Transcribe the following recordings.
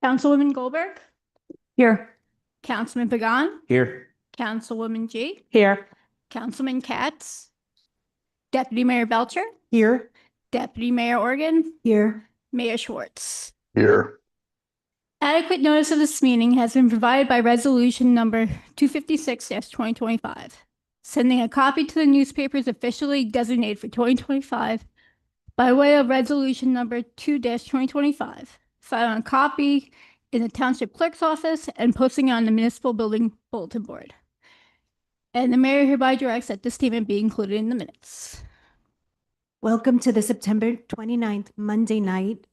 Councilwoman Goldberg, Here. Councilman Pagan, Here. Councilwoman G, Here. Councilman Katz, Deputy Mayor Belcher, Here. Deputy Mayor Organ, Here. Mayor Schwartz. Here. Adequate notice of this meeting has been provided by resolution number 256-2025, sending a copy to the newspapers officially designated for 2025 by way of resolution number 2-2025, filing a copy in the Township Clerk's office and posting it on the municipal building bulletin board. And the mayor hereby directs that this statement be included in the minutes. Welcome to the September 29th Monday night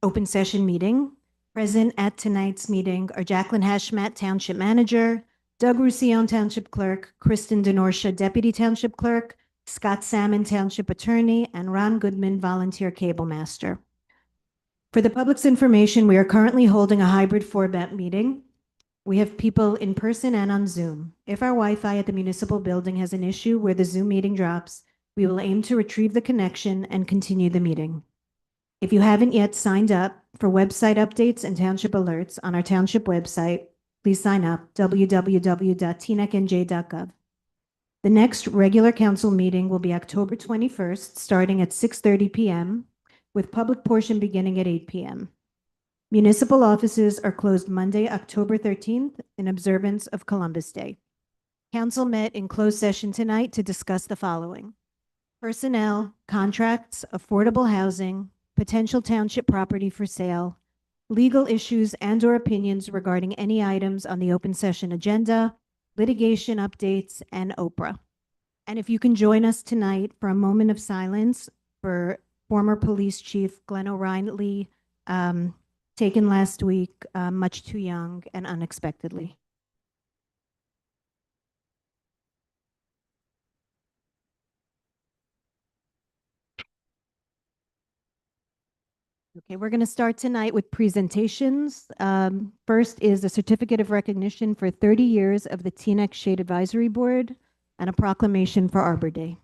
open session meeting. Present at tonight's meeting are Jacqueline Hashmat, Township Manager, Doug Roussillon, Township Clerk, Kristen DeNorsha, Deputy Township Clerk, Scott Salmon, Township Attorney, and Ron Goodman, Volunteer Cable Master. For the public's information, we are currently holding a hybrid format meeting. We have people in person and on Zoom. If our Wi-Fi at the municipal building has an issue where the Zoom meeting drops, we will aim to retrieve the connection and continue the meeting. If you haven't yet signed up for website updates and township alerts on our township website, please sign up, www.tnecnj.gov. The next regular council meeting will be October 21st, starting at 6:30 p.m., with public portion beginning at 8 p.m. Municipal offices are closed Monday, October 13th, in observance of Columbus Day. Council met in closed session tonight to discuss the following: personnel, contracts, affordable housing, potential township property for sale, legal issues and/or opinions regarding any items on the open session agenda, litigation updates, and Oprah. And if you can join us tonight for a moment of silence for former Police Chief Glenn O'Reilly, taken last week, much too young and unexpectedly. Okay, we're going to start tonight with presentations. First is a certificate of recognition for 30 years of the Teaneck Shade Advisory Board and a proclamation for Arbor Day.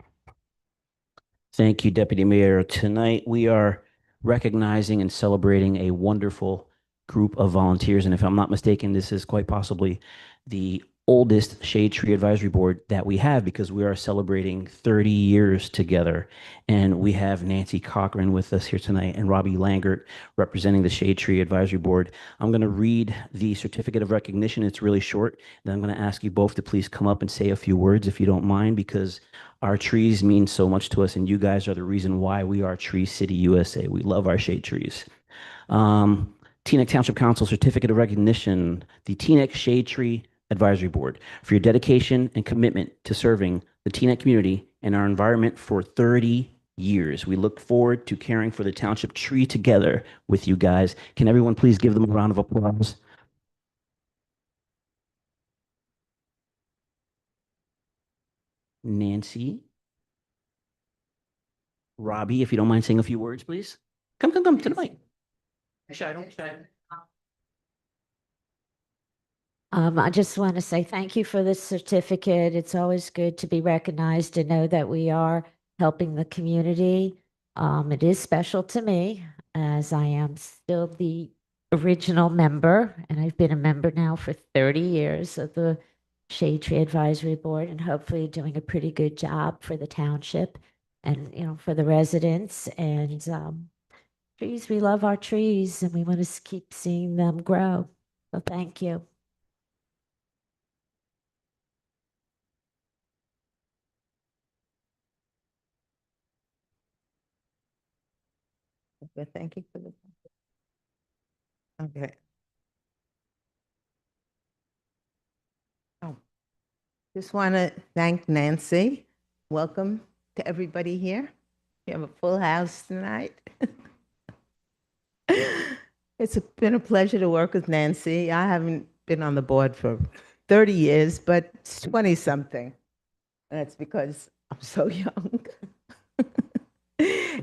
Thank you, Deputy Mayor. Tonight we are recognizing and celebrating a wonderful group of volunteers. And if I'm not mistaken, this is quite possibly the oldest Shade Tree Advisory Board that we have, because we are celebrating 30 years together. And we have Nancy Cochran with us here tonight and Robbie Langert representing the Shade Tree Advisory Board. I'm going to read the certificate of recognition. It's really short. Then I'm going to ask you both to please come up and say a few words if you don't mind, because our trees mean so much to us, and you guys are the reason why we are Tree City, USA. We love our shade trees. Teaneck Township Council Certificate of Recognition, the Teaneck Shade Tree Advisory Board, for your dedication and commitment to serving the Teaneck community and our environment for 30 years. We look forward to caring for the township tree together with you guys. Can everyone please give them a round of applause? Nancy. Robbie, if you don't mind saying a few words, please. Come to the mic. Don't shy. I just want to say thank you for this certificate. It's always good to be recognized and know that we are helping the community. It is special to me, as I am still the original member, and I've been a member now for 30 years of the Shade Tree Advisory Board, and hopefully doing a pretty good job for the township and for the residents. And trees, we love our trees, and we want to keep seeing them grow. So thank you. Okay, thank you for the. Okay. Just want to thank Nancy. Welcome to everybody here. We have a full house tonight. It's been a pleasure to work with Nancy. I haven't been on the board for 30 years, but it's 20 something. And it's because I'm so young.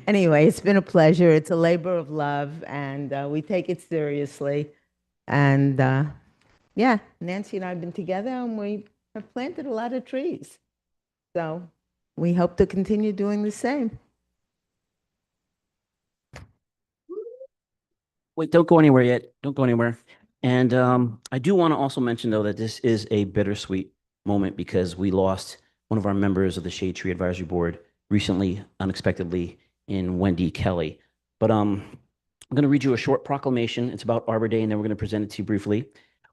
Anyway, it's been a pleasure. It's a labor of love, and we take it seriously. And yeah, Nancy and I have been together, and we have planted a lot of trees. So we hope to continue doing the same. Wait, don't go anywhere yet. Don't go anywhere. And I do want to also mention, though, that this is a bittersweet moment because we lost one of our members of the Shade Tree Advisory Board recently, unexpectedly, in Wendy Kelly. But I'm going to read you a short proclamation. It's about Arbor Day, and then we're going to present it to you briefly.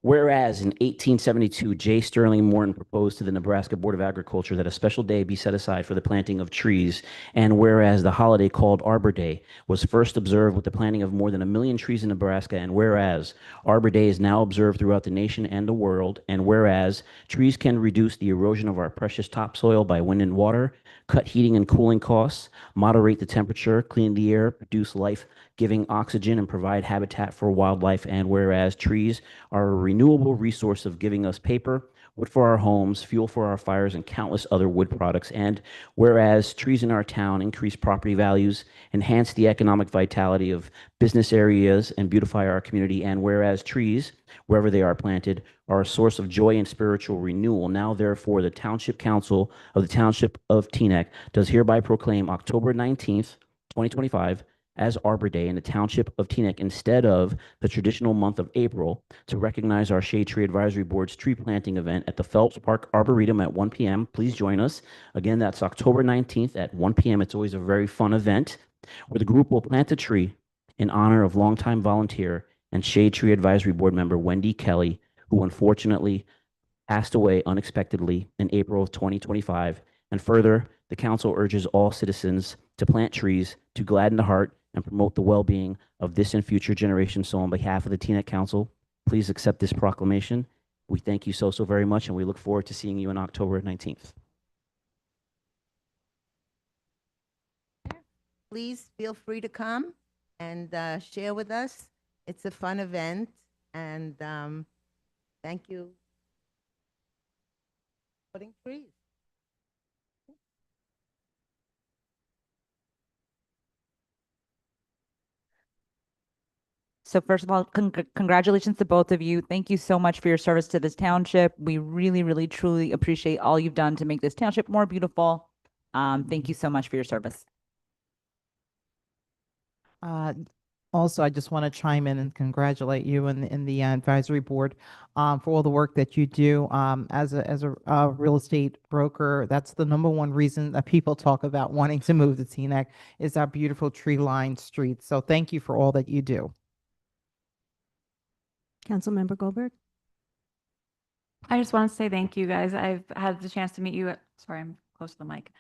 Whereas in 1872, J. Sterling Morton proposed to the Nebraska Board of Agriculture that a special day be set aside for the planting of trees, and whereas the holiday called Arbor Day was first observed with the planting of more than 1 million trees in Nebraska, and whereas Arbor Day is now observed throughout the nation and the world, and whereas trees can reduce the erosion of our precious topsoil by wind and water, cut heating and cooling costs, moderate the temperature, clean the air, produce life-giving oxygen, and provide habitat for wildlife, and whereas trees are a renewable resource of giving us paper, wood for our homes, fuel for our fires, and countless other wood products. And whereas trees in our town increase property values, enhance the economic vitality of business areas, and beautify our community. And whereas trees, wherever they are planted, are a source of joy and spiritual renewal. Now, therefore, the Township Council of the Township of Teaneck does hereby proclaim October 19th, 2025, as Arbor Day in the Township of Teaneck instead of the traditional month of April to recognize our Shade Tree Advisory Board's tree planting event at the Phelps Park Arboretum at 1 p.m. Please join us. Again, that's October 19th at 1 p.m. It's always a very fun event where the group will plant a tree in honor of longtime volunteer and Shade Tree Advisory Board member Wendy Kelly, who unfortunately passed away unexpectedly in April of 2025. And further, the council urges all citizens to plant trees to gladden the heart and promote the well-being of this and future generations. So on behalf of the Teaneck Council, please accept this proclamation. We thank you so very much, and we look forward to seeing you on October 19th. Please feel free to come and share with us. It's a fun event, and thank you for putting trees. So first of all, congratulations to both of you. Thank you so much for your service to this township. We really, really, truly appreciate all you've done to make this township more beautiful. Thank you so much for your service. Also, I just want to chime in and congratulate you and the advisory board for all the work that you do. As a real estate broker, that's the #1 reason that people talk about wanting to move to Teaneck is our beautiful tree-lined streets. So thank you for all that you do. Councilmember Goldberg? I just want to say thank you guys. I've had the chance to meet you sorry, I'm close to the mic.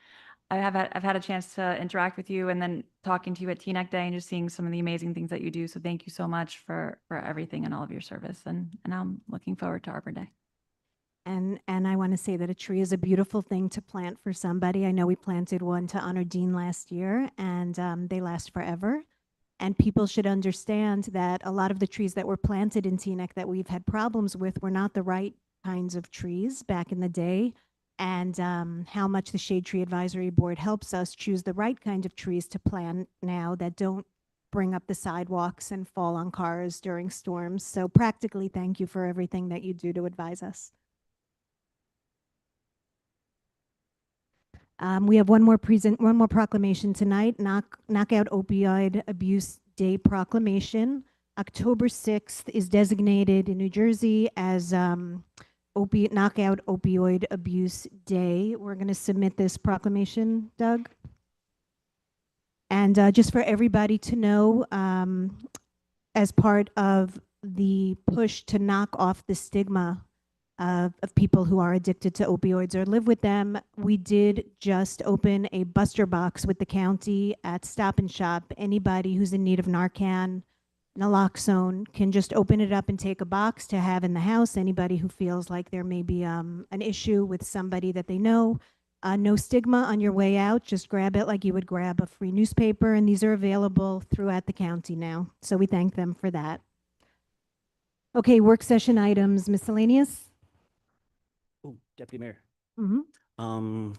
I've had a chance to interact with you and then talking to you at Teaneck Day and just seeing some of the amazing things that you do. So thank you so much for everything and all of your service. And I'm looking forward to Arbor Day. And I want to say that a tree is a beautiful thing to plant for somebody. I know we planted one to honor Dean last year, and they last forever. And people should understand that a lot of the trees that were planted in Teaneck that we've had problems with were not the right kinds of trees back in the day, and how much the Shade Tree Advisory Board helps us choose the right kind of trees to plant now that don't bring up the sidewalks and fall on cars during storms. So practically, thank you for everything that you do to advise us. We have one more proclamation tonight, Knockout Opioid Abuse Day proclamation. October 6th is designated in New Jersey as Knockout Opioid Abuse Day. We're going to submit this proclamation, Doug. And just for everybody to know, as part of the push to knock off the stigma of people who are addicted to opioids or live with them, we did just open a Buster Box with the county at Stop and Shop. Anybody who's in need of Narcan, naloxone can just open it up and take a box to have in the house. Anybody who feels like there may be an issue with somebody that they know, no stigma on your way out. Just grab it like you would grab a free newspaper, and these are available throughout the county now. So we thank them for that. Okay, work session items, miscellaneous. Oh, Deputy Mayor. Mm-hmm.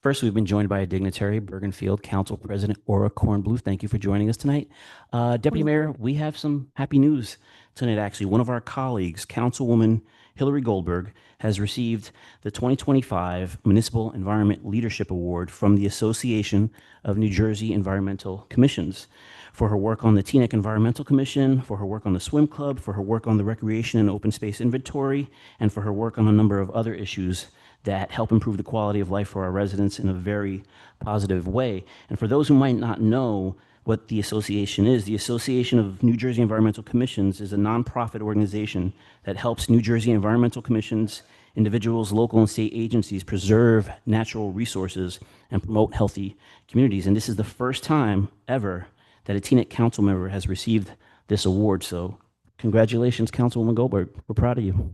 First, we've been joined by a dignitary, Bergenfield Council President Aura Kornbluth. Thank you for joining us tonight. Deputy Mayor, we have some happy news tonight, actually. One of our colleagues, Councilwoman Hillary Goldberg, has received the 2025 Municipal Environment Leadership Award from the Association of New Jersey Environmental Commissions for her work on the Teaneck Environmental Commission, for her work on the Swim Club, for her work on the Recreation and Open Space Inventory, and for her work on a number of other issues that help improve the quality of life for our residents in a very positive way. And for those who might not know what the association is, the Association of New Jersey Environmental Commissions is a nonprofit organization that helps New Jersey environmental commissions, individuals, local and state agencies preserve natural resources and promote healthy communities. And this is the first time ever that a Teaneck council member has received this award. So congratulations, Councilwoman Goldberg. We're proud of you.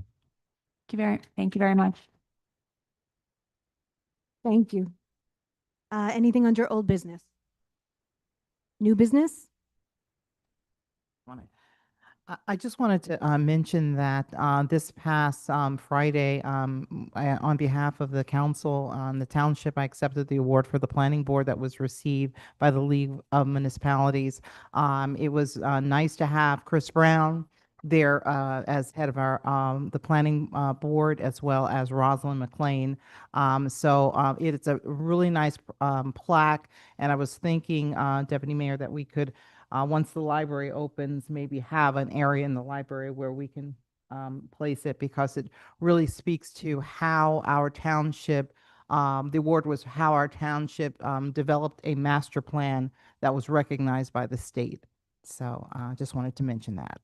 Thank you very much. Thank you. Anything under old business? New business? I just wanted to mention that this past Friday, on behalf of the council, the township, I accepted the award for the planning board that was received by the League of Municipalities. It was nice to have Chris Brown there as head of our the planning board, as well as Rosalind McLean. So it's a really nice plaque, and I was thinking, Deputy Mayor, that we could, once the library opens, maybe have an area in the library where we can place it, because it really speaks to how our township, the award was how our township developed a master plan that was recognized by the state. So I just wanted to mention that.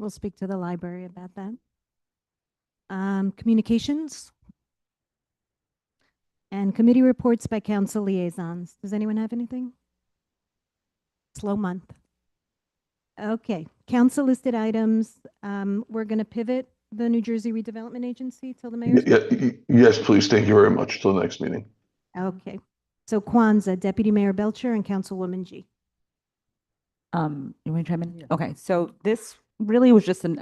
We'll speak to the library about that. Communications and committee reports by council liaisons. Does anyone have anything? Slow month. Okay, council listed items. We're going to pivot the New Jersey Redevelopment Agency till the mayor's. Yes, please. Thank you very much. Till the next meeting. Okay, so Kwanzaa, Deputy Mayor Belcher and Councilwoman G. You want to chime in? Okay, so this really was just an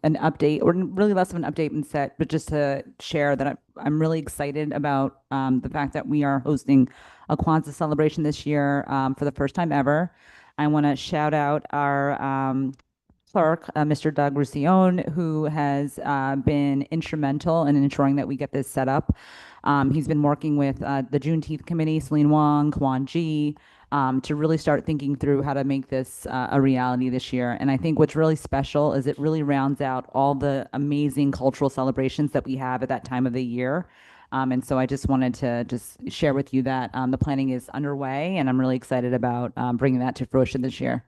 update, or really less of an update and set, but just to share that I'm really excited about the fact that we are hosting a Kwanzaa celebration this year for the first time ever. I want to shout out our clerk, Mr. Doug Roussillon, who has been instrumental in ensuring that we get this set up. He's been working with the Juneteenth Committee, Celine Wong, Kwan Ji, to really start thinking through how to make this a reality this year. And I think what's really special is it really rounds out all the amazing cultural celebrations that we have at that time of the year. And so I just wanted to just share with you that the planning is underway, and I'm really excited about bringing that to fruition this year.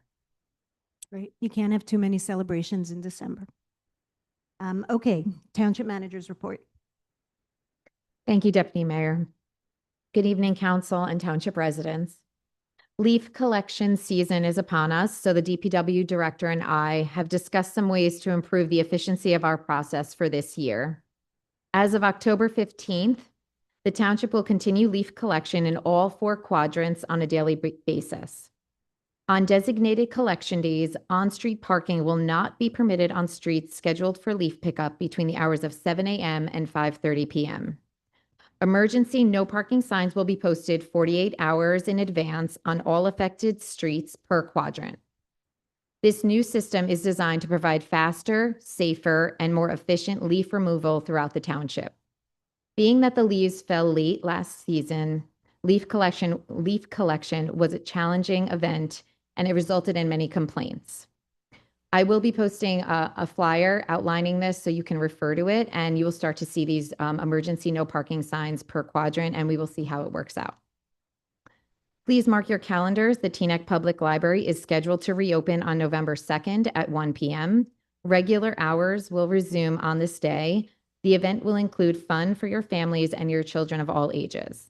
Great. You can't have too many celebrations in December. Okay, Township Manager's report. Thank you, Deputy Mayor. Good evening, Council and Township residents. Leaf collection season is upon us, so the DPW Director and I have discussed some ways to improve the efficiency of our process for this year. As of October 15th, the Township will continue leaf collection in all 4 quadrants on a daily basis. On designated collection days, on-street parking will not be permitted on streets scheduled for leaf pickup between the hours of 7 a.m. and 5:30 p.m. Emergency no parking signs will be posted 48 hours in advance on all affected streets per quadrant. This new system is designed to provide faster, safer, and more efficient leaf removal throughout the township. Being that the leaves fell late last season, leaf collection was a challenging event, and it resulted in many complaints. I will be posting a flyer outlining this so you can refer to it, and you will start to see these emergency no parking signs per quadrant, and we will see how it works out. Please mark your calendars. The Teaneck Public Library is scheduled to reopen on November 2nd at 1 p.m. Regular hours will resume on this day. The event will include fun for your families and your children of all ages.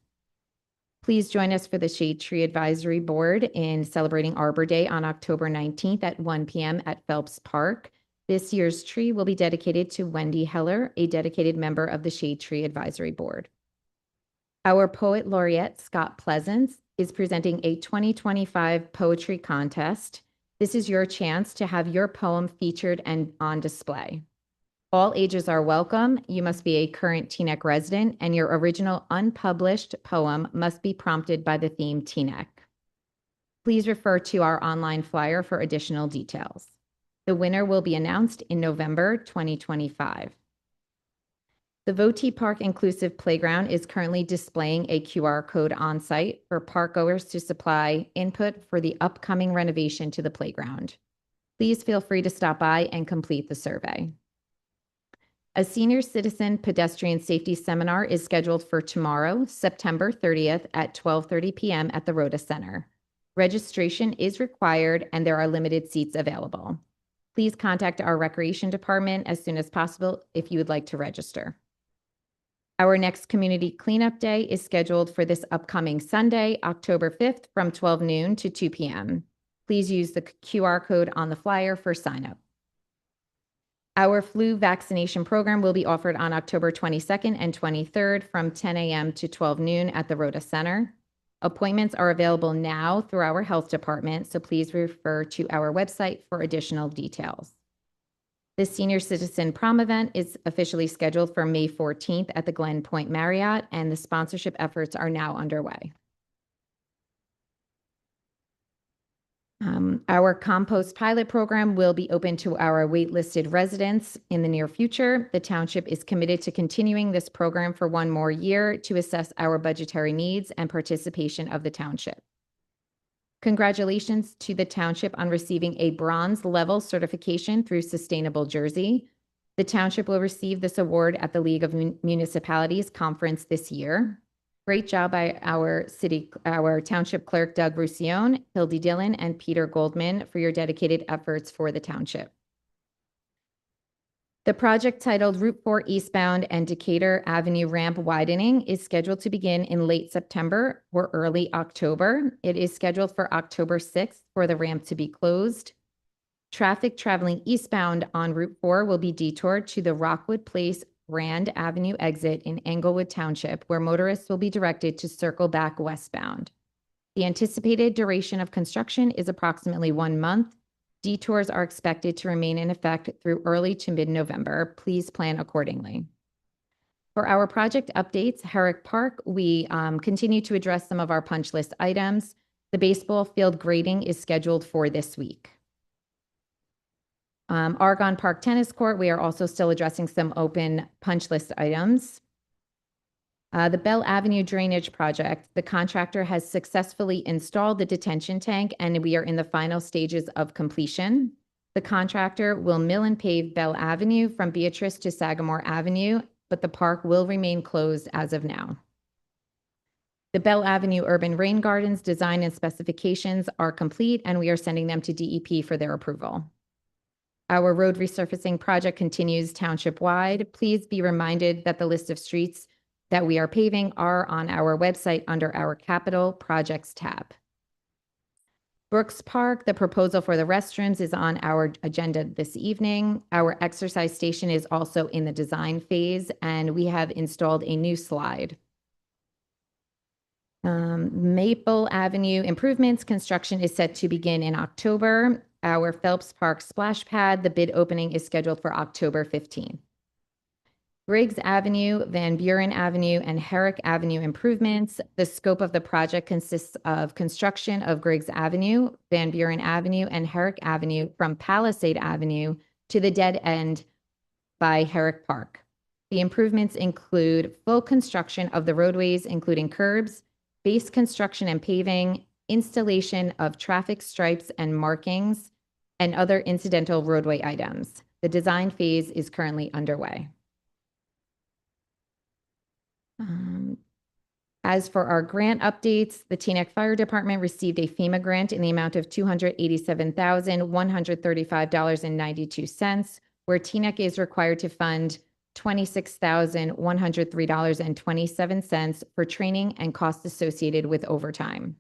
Please join us for the Shade Tree Advisory Board in celebrating Arbor Day on October 19th at 1 p.m. at Phelps Park. This year's tree will be dedicated to Wendy Heller, a dedicated member of the Shade Tree Advisory Board. Our Poet Laureate, Scott Pleasance, is presenting a 2025 poetry contest. This is your chance to have your poem featured and on display. All ages are welcome. You must be a current Teaneck resident, and your original unpublished poem must be prompted by the theme Teaneck. Please refer to our online flyer for additional details. The winner will be announced in November 2025. The Voti Park Inclusive Playground is currently displaying a QR code on site for parkgoers to supply input for the upcoming renovation to the playground. Please feel free to stop by and complete the survey. A senior citizen pedestrian safety seminar is scheduled for tomorrow, September 30th at 12:30 p.m. at the Rhoda Center. Registration is required and there are limited seats available. Please contact our recreation department as soon as possible if you would like to register. Our next community cleanup day is scheduled for this upcoming Sunday, October 5th from 12 noon to 2 p.m. Please use the QR code on the flyer for sign up. Our flu vaccination program will be offered on October 22nd and 23rd from 10 a.m. to 12 noon at the Rhoda Center. Appointments are available now through our health department, so please refer to our website for additional details. The Senior Citizen Prom event is officially scheduled for May 14th at the Glen Point Marriott, and the sponsorship efforts are now underway. Our compost pilot program will be open to our waitlisted residents in the near future. The township is committed to continuing this program for one more year to assess our budgetary needs and participation of the township. Congratulations to the township on receiving a bronze level certification through Sustainable Jersey. The township will receive this award at the League of Municipalities conference this year. Great job by our township clerk, Doug Roussillon, Hildy Dillon, and Peter Goldman for your dedicated efforts for the township. The project titled Route 4 Eastbound and Decatur Avenue Ramp Widening is scheduled to begin in late September or early October. It is scheduled for October 6th for the ramp to be closed. Traffic traveling eastbound on Route 4 will be detoured to the Rockwood Place Grand Avenue exit in Englewood Township, where motorists will be directed to circle back westbound. The anticipated duration of construction is approximately 1 month. Detours are expected to remain in effect through early to mid-November. Please plan accordingly. For our project updates, Herrick Park, we continue to address some of our punch list items. The baseball field grading is scheduled for this week. Argonne Park Tennis Court, we are also still addressing some open punch list items. The Bell Avenue Drainage Project, the contractor has successfully installed the detention tank and we are in the final stages of completion. The contractor will mill and pave Bell Avenue from Beatrice to Sagamore Avenue, but the park will remain closed as of now. The Bell Avenue Urban Rain Gardens design and specifications are complete and we are sending them to DEP for their approval. Our road resurfacing project continues township-wide. Please be reminded that the list of streets that we are paving are on our website under our Capital Projects tab. Brooks Park, the proposal for the restrooms is on our agenda this evening. Our exercise station is also in the design phase, and we have installed a new slide. Maple Avenue improvements, construction is set to begin in October. Our Phelps Park splash pad, the bid opening is scheduled for October 15th. Griggs Avenue, Van Buren Avenue, and Herrick Avenue improvements. The scope of the project consists of construction of Griggs Avenue, Van Buren Avenue, and Herrick Avenue from Palisade Avenue to the dead end by Herrick Park. The improvements include full construction of the roadways, including curbs, base construction and paving, installation of traffic stripes and markings, and other incidental roadway items. The design phase is currently underway. As for our grant updates, the Teaneck Fire Department received a FEMA grant in the amount of $287,135.92, where Teaneck is required to fund $26,103.27 for training and costs associated with overtime.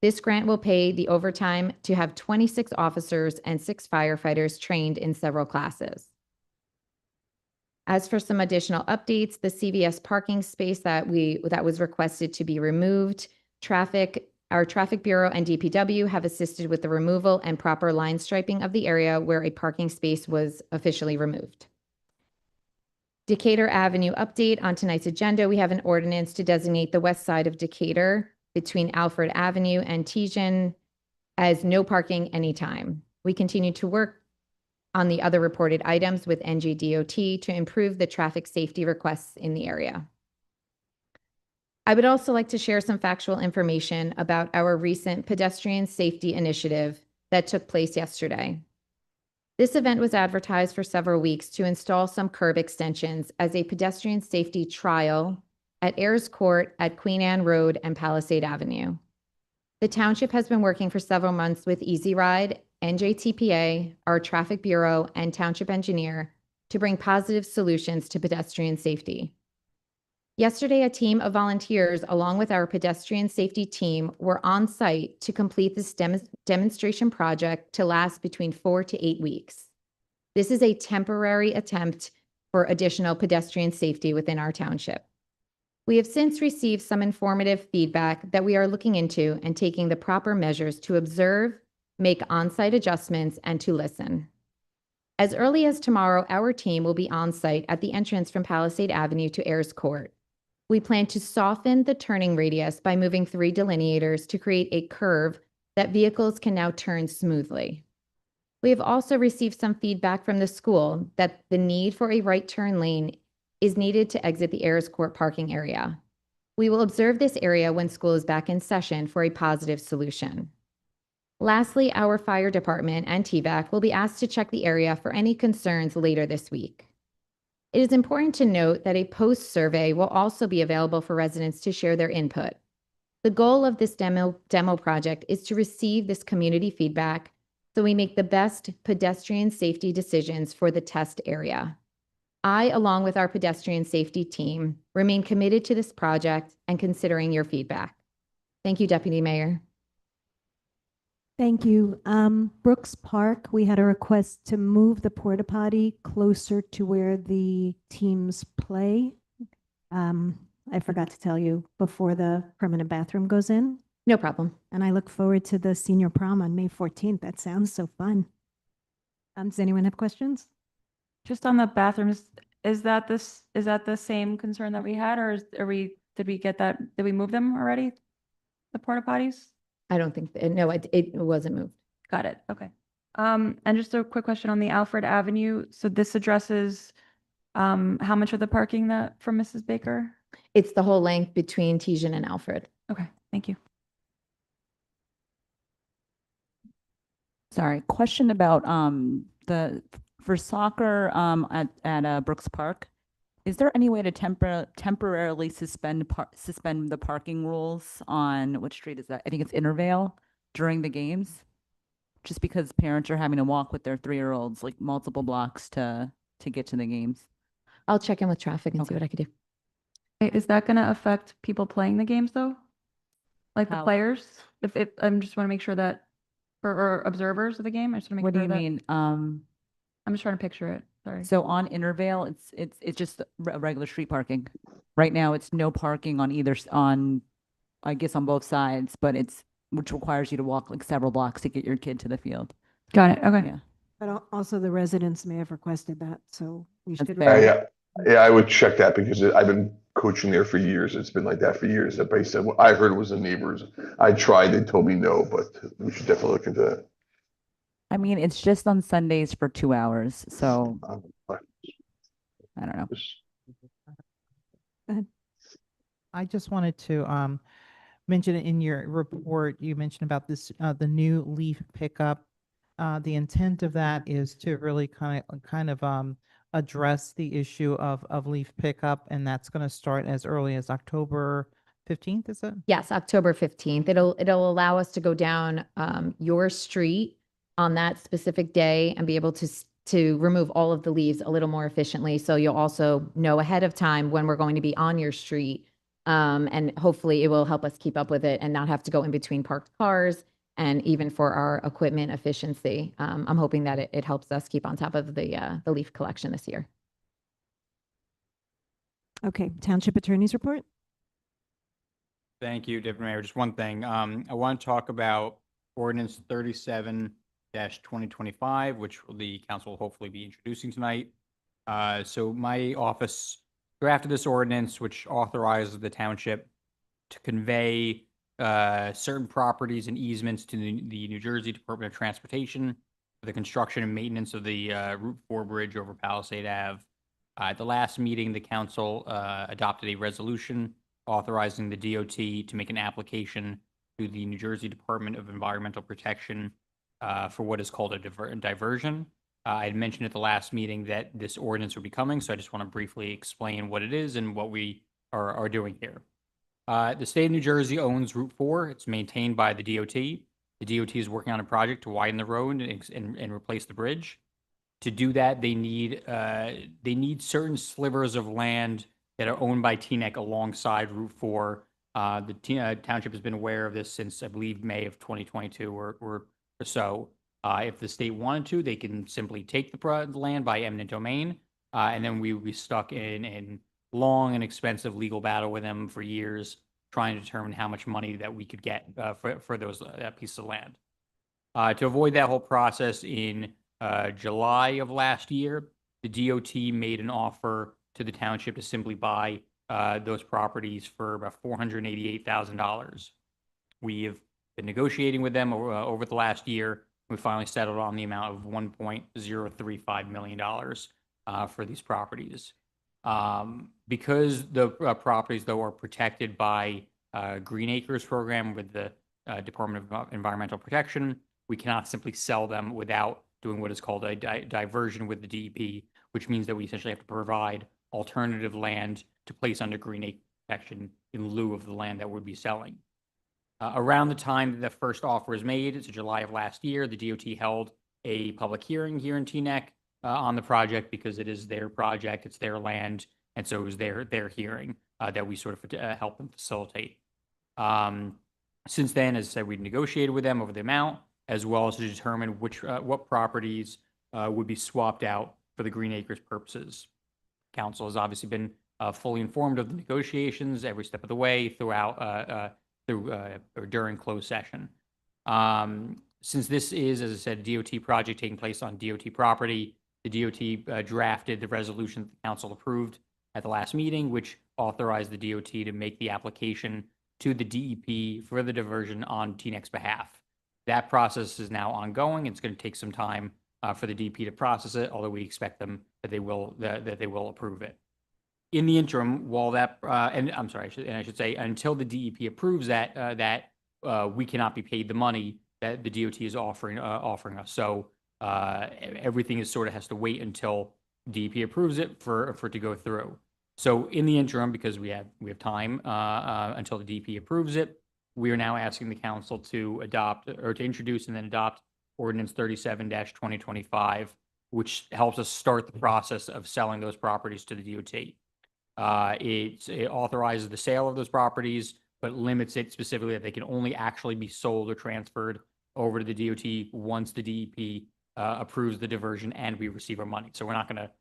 This grant will pay the overtime to have 26 officers and 6 firefighters trained in several classes. As for some additional updates, the CVS parking space that was requested to be removed, our Traffic Bureau and DPW have assisted with the removal and proper line striping of the area where a parking space was officially removed. Decatur Avenue update on tonight's agenda. We have an ordinance to designate the west side of Decatur between Alfred Avenue and Tejan as no parking anytime. We continue to work on the other reported items with NJDOT to improve the traffic safety requests in the area. I would also like to share some factual information about our recent pedestrian safety initiative that took place yesterday. This event was advertised for several weeks to install some curb extensions as a pedestrian safety trial at Ayers Court at Queen Anne Road and Palisade Avenue. The township has been working for several months with Easy Ride, NJTPA, our traffic bureau, and township engineer to bring positive solutions to pedestrian safety. Yesterday, a team of volunteers, along with our pedestrian safety team, were on site to complete this demonstration project to last between 4 to 8 weeks. This is a temporary attempt for additional pedestrian safety within our township. We have since received some informative feedback that we are looking into and taking the proper measures to observe, make on-site adjustments, and to listen. As early as tomorrow, our team will be on site at the entrance from Palisade Avenue to Ayers Court. We plan to soften the turning radius by moving 3 delineators to create a curve that vehicles can now turn smoothly. We have also received some feedback from the school that the need for a right turn lane is needed to exit the Ayers Court parking area. We will observe this area when school is back in session for a positive solution. Lastly, our fire department and TVAC will be asked to check the area for any concerns later this week. It is important to note that a post survey will also be available for residents to share their input. The goal of this demo project is to receive this community feedback so we make the best pedestrian safety decisions for the test area. I, along with our pedestrian safety team, remain committed to this project and considering your feedback. Thank you, Deputy Mayor. Thank you. Brooks Park, we had a request to move the porta potty closer to where the teams play. I forgot to tell you before the permanent bathroom goes in. No problem. And I look forward to the senior prom on May 14th. That sounds so fun. Does anyone have questions? Just on the bathrooms, is that the same concern that we had, or did we move them already? The porta potties? I don't think, no, it wasn't moved. Got it. Okay. And just a quick question on the Alfred Avenue. So this addresses how much of the parking that from Mrs. Baker? It's the whole length between Tejan and Alfred. Okay, thank you. Sorry, question about for soccer at Brooks Park. Is there any way to temporarily suspend the parking rules on which street is that? I think it's Intervale during the games, just because parents are having to walk with their 3-year-olds like multiple blocks to get to the games. I'll check in with traffic and see Okay. what I could do. Is that going to affect people playing the games though? Like the How? players? If I'm just want to make sure that or observers of the game. I just want to make What do sure you that mean? I'm just trying to picture it. Sorry. So on Intervale, it's just regular street parking. Right now, it's no parking on I guess on both sides, but which requires you to walk like several blocks to get your kid to the field. Got it. Okay. Yeah. But also the residents may have requested that, so we That's should. fair. Yeah, I would check that because I've been coaching there for years. It's been like that for years. Everybody said, well, I heard it was the neighbors. I tried, they told me no, but we should definitely look into that. I mean, it's just on Sundays for 2 hours, so I don't know. I just wanted to mention in your report, you mentioned about this, the new leaf pickup. The intent of that is to really kind of address the issue of leaf pickup, and that's going to start as early as October 15th, is it? Yes, October 15th. It'll allow us to go down your street on that specific day and be able to remove all of the leaves a little more efficiently. So you'll also know ahead of time when we're going to be on your street. And hopefully it will help us keep up with it and not have to go in between parked cars, and even for our equipment efficiency. I'm hoping that it helps us keep on top of the leaf collection this year. Okay, Township Attorney's report. Thank you, Deputy Mayor. Just one thing. I want to talk about ordinance 37-2025, which the council will hopefully be introducing tonight. So my office drafted this ordinance, which authorizes the township to convey certain properties and easements to the New Jersey Department of Transportation for the construction and maintenance of the Route 4 bridge over Palisade Ave. At the last meeting, the council adopted a resolution authorizing the DOT to make an application to the New Jersey Department of Environmental Protection for what is called a diversion. I had mentioned at the last meeting that this ordinance would be coming, so I just want to briefly explain what it is and what we are doing here. The state of New Jersey owns Route 4. It's maintained by the DOT. The DOT is working on a project to widen the road and replace the bridge. To do that, they need certain slivers of land that are owned by TNEC alongside Route 4. The township has been aware of this since, I believe, May of 2022 or so. If the state wanted to, they can simply take the land by eminent domain, and then we would be stuck in long and expensive legal battle with them for years, trying to determine how much money that we could get for that piece of land. To avoid that whole process, in July of last year, the DOT made an offer to the township to simply buy those properties for about $488,000. We have been negotiating with them over the last year. We finally settled on the amount of $1.035 million for these properties. Because the properties, though, are protected by Green Acres program with the Department of Environmental Protection, we cannot simply sell them without doing what is called a diversion with the DEP, which means that we essentially have to provide alternative land to place under Green Acre protection in lieu of the land that we'd be selling. Around the time that the first offer was made, it's July of last year, the DOT held a public hearing here in TNEC on the project because it is their project, it's their land, and so it was their hearing that we sort of helped them facilitate. Since then, as I said, we negotiated with them over the amount, as well as to determine what properties would be swapped out for the Green Acres purposes. Council has obviously been fully informed of the negotiations every step of the way throughout or during closed session. Since this is, as I said, a DOT project taking place on DOT property, the DOT drafted the resolution that the council approved at the last meeting, which authorized the DOT to make the application to the DEP for the diversion on TNEC's behalf. That process is now ongoing. It's going to take some time for the DEP to process it, although we expect them that they will approve it. In the interim, while that and I'm sorry, I should say until the DEP approves that, we cannot be paid the money that the DOT is offering us. So everything is sort of has to wait until DEP approves it for it to go through. So in the interim, because we have time until the DEP approves it, we are now asking the council to adopt or to introduce and then adopt Ordinance 37-2025, which helps us start the process of selling those properties to the DOT. It authorizes the sale of those properties, but limits it specifically that they can only actually be sold or transferred over to the DOT once the DEP approves the diversion and we receive our money. So we're not going to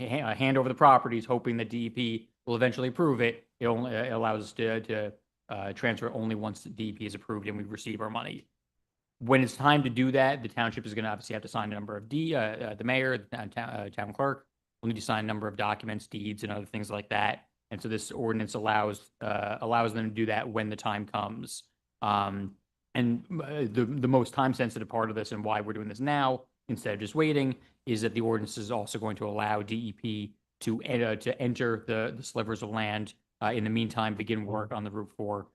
hand over the properties hoping that DEP will eventually approve it. It allows us to transfer only once the DEP is approved and we receive our money. When it's time to do that, the township is going to obviously have to sign a number of the mayor, the town clerk will need to sign a number of documents, deeds, and other things like that. And so this ordinance allows them to do that when the time comes. And the most time sensitive part of this and why we're doing this now instead of just waiting is that the ordinance is also going to allow DEP to enter the slivers of land. In the meantime, begin work on the Route 4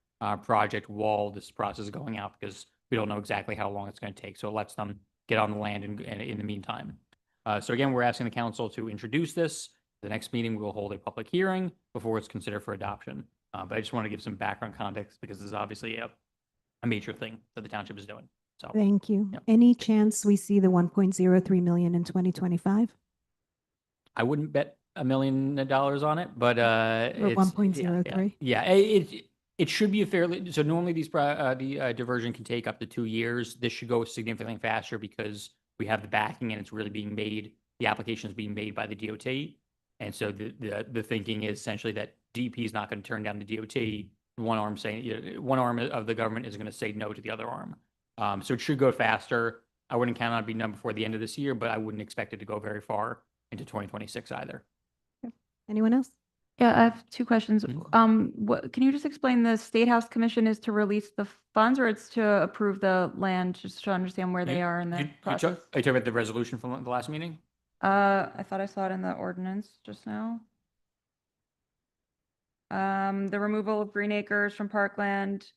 project while this process is going out, because we don't know exactly how long it's going to take. So it lets them get on the land in the meantime. So again, we're asking the council to introduce this. The next meeting, we will hold a public hearing before it's considered for adoption. But I just want to give some background context because this is obviously a major thing that the township is doing. So Thank you. Yep. Any chance we see the 1.03 million in 2025? I wouldn't bet $1 million on it, but Or it's 1.03? Yeah, it should be a fairly, so normally the diversion can take up to 2 years. This should go significantly faster because we have the backing and it's really being made, the application is being made by the DOT. And so the thinking is essentially that DEP is not going to turn down the DOT. One arm of the government is going to say no to the other arm. So it should go faster. I wouldn't count on it being done before the end of this year, but I wouldn't expect it to go very far into 2026 either. Anyone else? Yeah, I have two questions. Mhm. What, can you just explain the State House Commission is to release the funds or it's to approve the land, just to understand where they are in the process? Are you talking about the resolution from the last meeting? I thought I saw it in the ordinance just now. The removal of green acres from parkland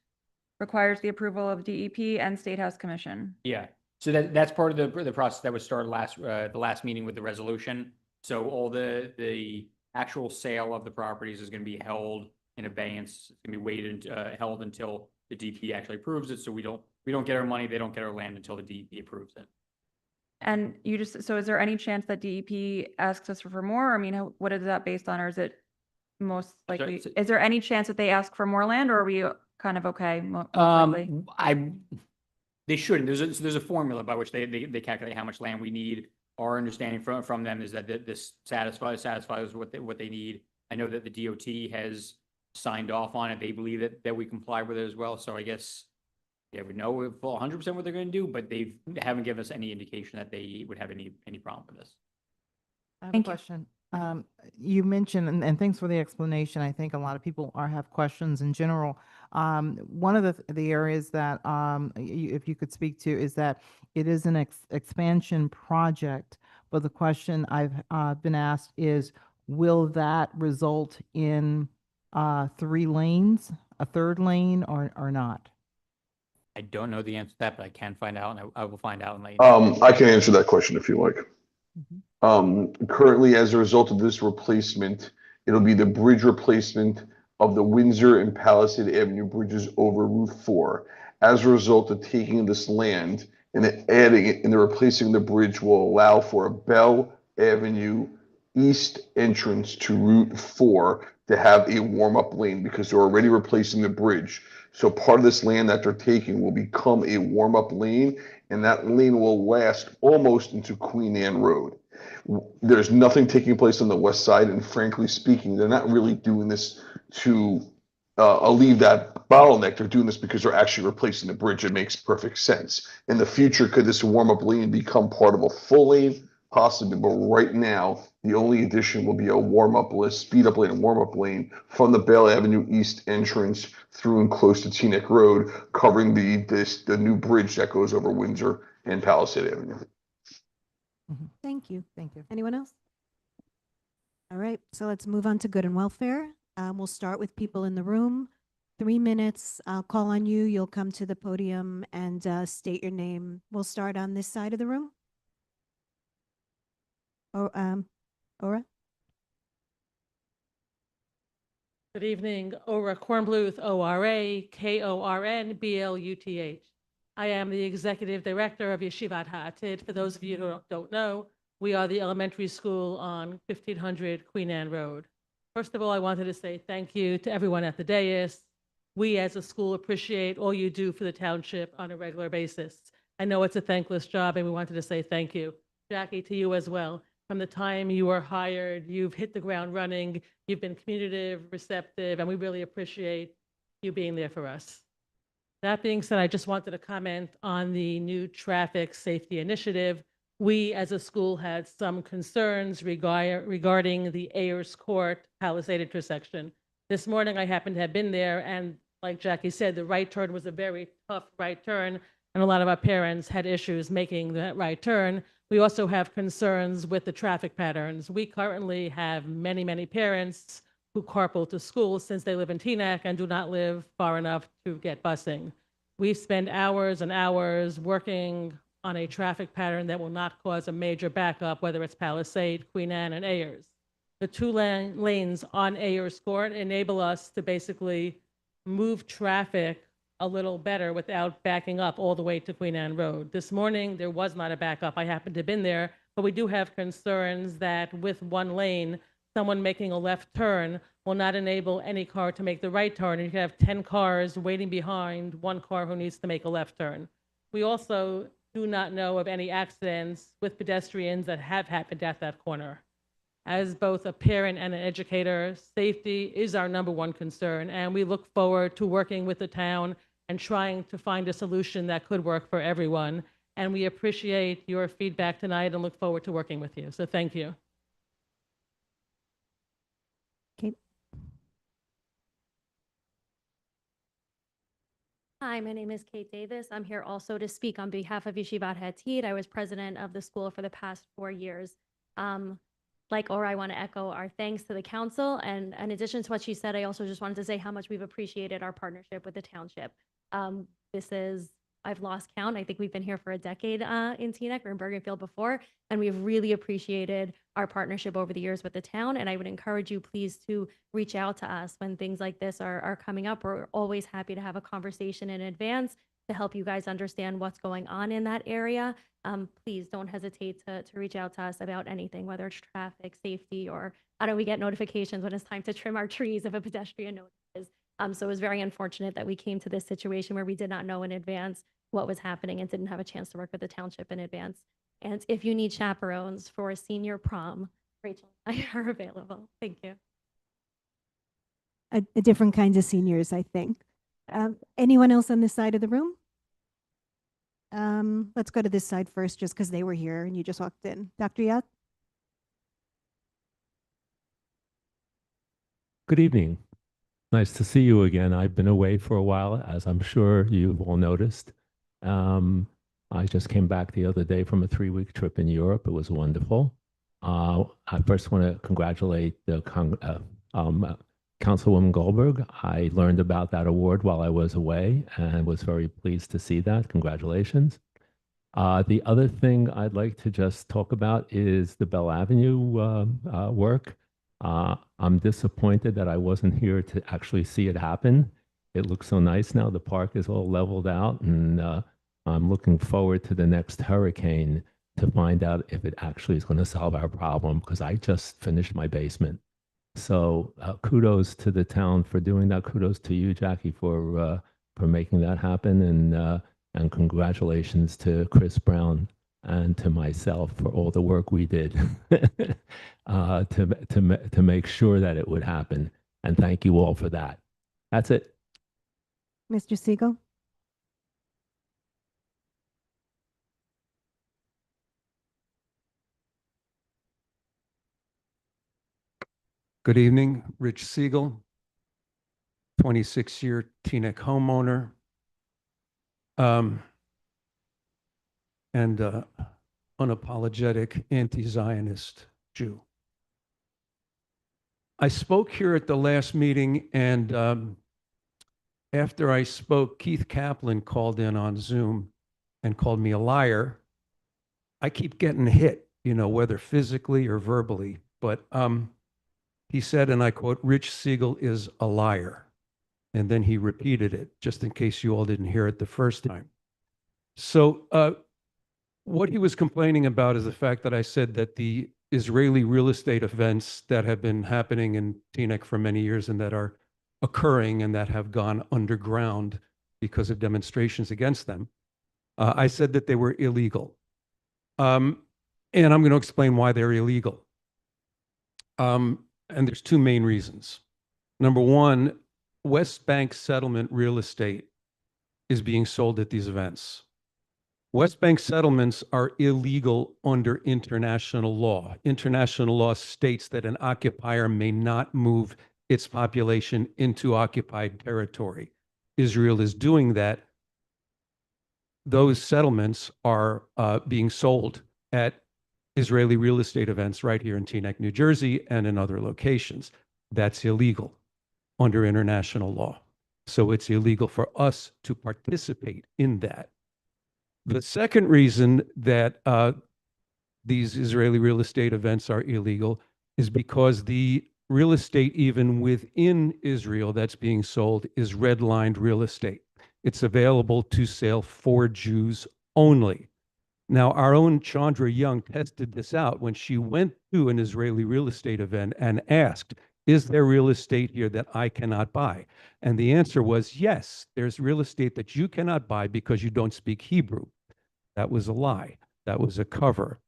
requires the approval of DEP and State House Commission. Yeah, so that's part of the process that was started the last meeting with the resolution. So all the actual sale of the properties is gonna be held in abeyance. It's gonna be waited, held until the DP actually approves it. So we don't get our money, they don't get our land until the DEP approves it. And you just, so is there any chance that DEP asks us for more? I mean, what is that based on? Or is it most likely, so- is there any chance that they ask for more land or are we kind of okay? Most likely? They shouldn't. There's a formula by which they calculate how much land we need. Our understanding from them is that this satisfies what they need. I know that the DOT has signed off on it. They believe that we comply with it as well. So I guess, yeah, we know 100% what they're going to do, but they haven't given us any indication that they would have any problem with this. I have a Thank you. question. You mentioned, and thanks for the explanation. I think a lot of people have questions in general. One of the areas that, if you could speak to, is that it is an expansion project, but the question I've been asked is, will that result in 3 lanes, a 3rd lane, or not? I don't know the answer to that, but I can find out, and I will find out and let you know. I can answer that question if you like. Mhm. Currently, as a result of this replacement, it'll be the bridge replacement of the Windsor and Palisade Avenue bridges over Route 4. As a result of taking this land and then adding it and then replacing the bridge will allow for a Bell Avenue east entrance to Route 4 to have a warm-up lane because they're already replacing the bridge. So part of this land that they're taking will become a warm-up lane, and that lane will last almost into Queen Anne Road. There's nothing taking place on the west side, and frankly speaking, they're not really doing this to alleviate that bottleneck. They're doing this because they're actually replacing the bridge. It makes perfect sense. In the future, could this warm-up lane become part of a full lane? Possibly, but right now, the only addition will be a warm-up list, speed-up lane and warm-up lane from the Bell Avenue East entrance through and close to Teaneck Road, covering the new bridge that goes over Windsor and Palisade Avenue. Thank you. Thank you. Anyone else? All right, so let's move on to good and welfare. We'll start with people in the room. 3 minutes. I'll call on you. You'll come to the podium and state your name. We'll start on this side of the room. Ora? Good evening, Ora Kornbluth, ORAKORNBLUTH. I am the Executive Director of Yeshivat Ha'atid. For those of you who don't know, we are the elementary school on 1500 Queen Anne Road. First of all, I wanted to say thank you to everyone at the dais. We as a school appreciate all you do for the township on a regular basis. I know it's a thankless job and we wanted to say thank you. Jackie, to you as well. From the time you were hired, you've hit the ground running, you've been communicative, receptive, and we really appreciate you being there for us. That being said, I just wanted to comment on the new traffic safety initiative. We as a school had some concerns regarding the Ayers Court Palisade intersection. This morning I happened to have been there, and like Jackie said, the right turn was a very tough right turn, and a lot of our parents had issues making that right turn. We also have concerns with the traffic patterns. We currently have many, many parents who carpool to school since they live in Teaneck and do not live far enough to get busing. We spend hours and hours working on a traffic pattern that will not cause a major backup, whether it's Palisade, Queen Anne, and Ayers. The 2 lanes on Ayers Court enable us to basically move traffic a little better without backing up all the way to Queen Anne Road. This morning, there was not a backup. I happened to have been there, but we do have concerns that with 1 lane, someone making a left turn will not enable any car to make the right turn. And you can have 10 cars waiting behind 1 car who needs to make a left turn. We also do not know of any accidents with pedestrians that have happened at that corner. As both a parent and an educator, safety is our #1 concern, and we look forward to working with the town and trying to find a solution that could work for everyone. And we appreciate your feedback tonight and look forward to working with you. So thank you. Okay, Hi, my name is Kate Davis. I'm here also to speak on behalf of Yeshivat Hatid. I was president of the school for the past 4 years. Like Or, I want to echo our thanks to the council. And in addition to what she said, I also just wanted to say how much we've appreciated our partnership with the township. I've lost count. I think we've been here for a decade in Teaneck or in Bergenfield before, and we've really appreciated our partnership over the years with the town. And I would encourage you, please, to reach out to us when things like this are coming up. We're always happy to have a conversation in advance to help you guys understand what's going on in that area. Please don't hesitate to reach out to us about anything, whether it's traffic, safety, or how do we get notifications when it's time to trim our trees if a pedestrian notices. So it was very unfortunate that we came to this situation where we did not know in advance what was happening and didn't have a chance to work with the township in advance. And if you need chaperones for a senior prom, Rachel and I are available. Thank you. A different kinds of seniors, I think. Anyone else on this side of the room? Let's go to this side first, just because they were here and you just walked in. Dr. Yat? Good evening. Nice to see you again. I've been away for a while, as I'm sure you've all noticed. I just came back the other day from a 3-week trip in Europe. It was wonderful. I first want to congratulate the Councilwoman Goldberg. I learned about that award while I was away and was very pleased to see that. Congratulations. The other thing I'd like to just talk about is the Bell Avenue work. I'm disappointed that I wasn't here to actually see it happen. It looks so nice now. The park is all leveled out, and I'm looking forward to the next hurricane to find out if it actually is going to solve our problem, because I just finished my basement. So kudos to the town for doing that. Kudos to you, Jackie, for making that happen, and congratulations to Chris Brown and to myself for all the work we did to make sure that it would happen. And thank you all for that. That's it. Mr. Siegel? Good evening, Rich Siegel, 26-year Teaneck homeowner, and unapologetic anti-Zionist Jew. I spoke here at the last meeting, and after I spoke, Keith Kaplan called in on Zoom and called me a liar. I keep getting hit, whether physically or verbally, but he said, and I quote, "Rich Siegel is a liar." And then he repeated it, just in case you all didn't hear it the first time. So what he was complaining about is the fact that I said that the Israeli real estate events that have been happening in Teaneck for many years and that are occurring and that have gone underground because of demonstrations against them, I said that they were illegal. And I'm going to explain why they're illegal. And there's two main reasons. Number one, West Bank settlement real estate is being sold at these events. West Bank settlements are illegal under international law. International law states that an occupier may not move its population into occupied territory. Israel is doing that. Those settlements are being sold at Israeli real estate events right here in Teaneck, New Jersey, and in other locations. That's illegal under international law. So it's illegal for us to participate in that. The second reason that these Israeli real estate events are illegal is because the real estate, even within Israel, that's being sold is redlined real estate. It's available to sale for Jews only. Now, our own Chandra Young tested this out when she went to an Israeli real estate event and asked, "Is there real estate here that I cannot buy?" And the answer was, yes, there's real estate that you cannot buy because you don't speak Hebrew. That was a lie. That was a cover.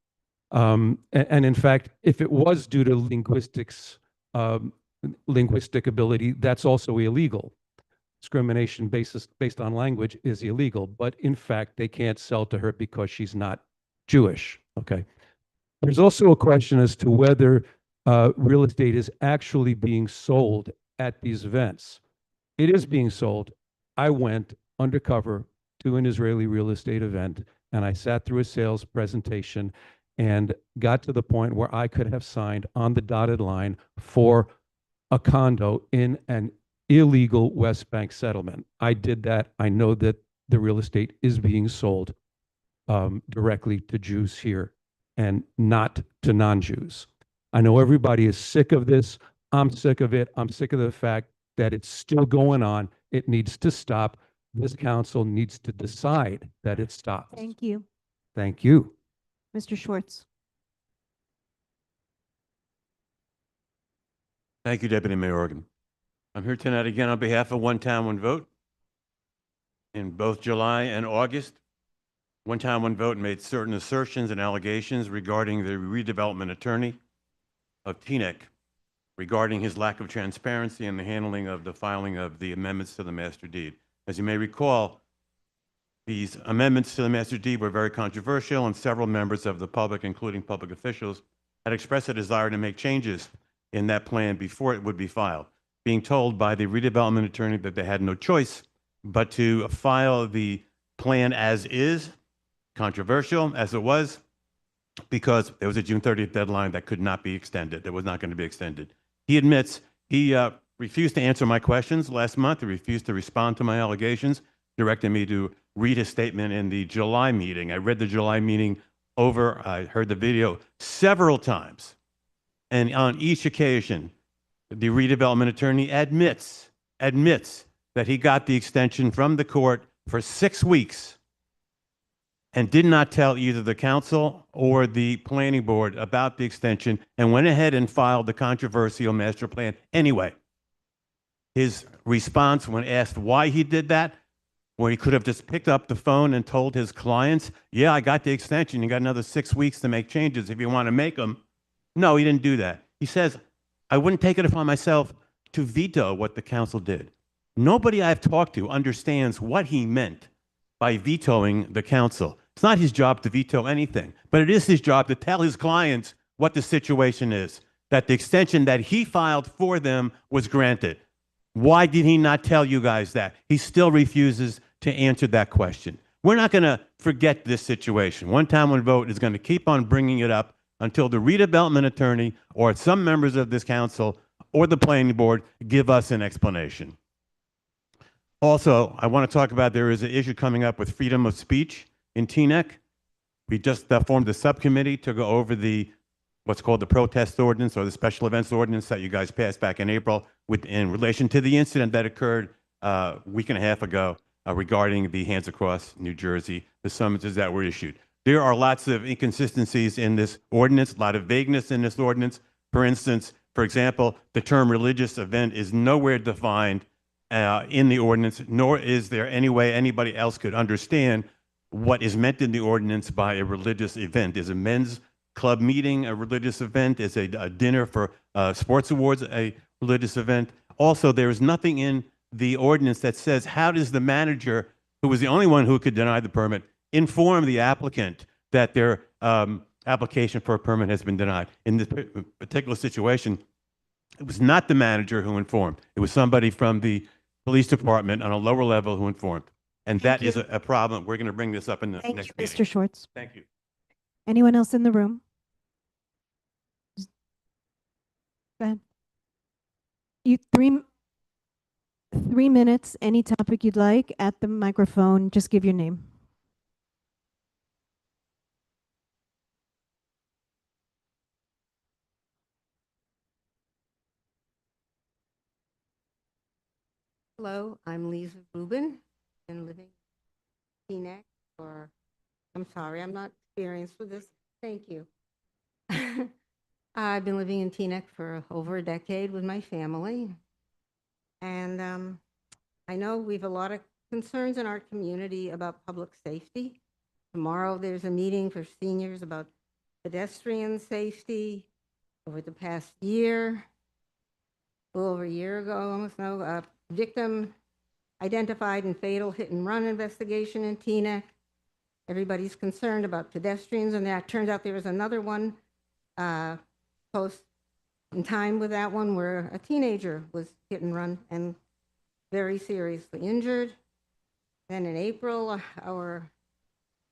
And in fact, if it was due to linguistic ability, that's also illegal. Discrimination based on language is illegal, but in fact, they can't sell to her because she's not Jewish. Okay. There's also a question as to whether real estate is actually being sold at these events. It is being sold. I went. undercover to an Israeli real estate event, and I sat through a sales presentation and got to the point where I could have signed on the dotted line for a condo in an illegal West Bank settlement. I did that. I know that the real estate is being sold directly to Jews here and not to non-Jews. I know everybody is sick of this. I'm sick of it. I'm sick of the fact that it's still going on. It needs to stop. This council needs to decide that it stops. Thank you. Thank you. Mr. Schwartz. Thank you, Deputy Mayor Organ. I'm here tonight again on behalf of One Town, One Vote. In both July and August, One Town, One Vote made certain assertions and allegations regarding the redevelopment attorney of Teaneck regarding his lack of transparency in the handling of the filing of the amendments to the master deed. As you may recall, these amendments to the master deed were very controversial, and several members of the public, including public officials, had expressed a desire to make changes in that plan before it would be filed, being told by the redevelopment attorney that they had no choice but to file the plan as is, controversial as it was, because there was a June 30th deadline that could not be extended, that was not going to be extended. He admits he refused to answer my questions last month. He refused to respond to my allegations, directing me to read his statement in the July meeting. I read the July meeting over. I heard the video several times. And on each occasion, the redevelopment attorney admits that he got the extension from the court for 6 weeks and did not tell either the council or the planning board about the extension and went ahead and filed the controversial master plan anyway. His response when asked why he did that, where he could have just picked up the phone and told his clients, yeah, I got the extension. You got another 6 weeks to make changes if you want to make them. No, he didn't do that. He says, I wouldn't take it upon myself to veto what the council did. Nobody I've talked to understands what he meant by vetoing the council. It's not his job to veto anything, but it is his job to tell his clients what the situation is, that the extension that he filed for them was granted. Why did he not tell you guys that? He still refuses to answer that question. We're not going to forget this situation. One Town, One Vote is going to keep on bringing it up until the redevelopment attorney or some members of this council or the planning board give us an explanation. Also, I want to talk about there is an issue coming up with freedom of speech in Teaneck. We just formed a subcommittee to go over what's called the protest ordinance or the special events ordinance that you guys passed back in April in relation to the incident that occurred a week and a half ago regarding the Hands Across New Jersey, the summonses that were issued. There are lots of inconsistencies in this ordinance, a lot of vagueness in this ordinance. For instance, for example, the term religious event is nowhere defined in the ordinance, nor is there any way anybody else could understand what is meant in the ordinance by a religious event. Is a men's club meeting a religious event? Is a dinner for sports awards a religious event? Also, there is nothing in the ordinance that says how does the manager, who was the only one who could deny the permit, inform the applicant that their application for a permit has been denied. In this particular situation, it was not the manager who informed. It was somebody from the police department on a lower level who informed. And that is a problem. We're going to bring this up in the next meeting. Mr. Schwartz. Thank you. Anyone else in the room? Go ahead. You 3 minutes, any topic you'd like at the microphone, just give your name. Hello, I'm Lisa Rubin. Been living in Teaneck for, I'm sorry, I'm not experienced with this. Thank you. I've been living in Teaneck for over a decade with my family. And I know we have a lot of concerns in our community about public safety. Tomorrow there's a meeting for seniors about pedestrian safety. Over the past year, a little over a year ago, almost now, a victim identified in fatal hit and run investigation in Teaneck. Everybody's concerned about pedestrians, and that turns out there was another one close in time with that one where a teenager was hit and run and very seriously injured. Then in April, our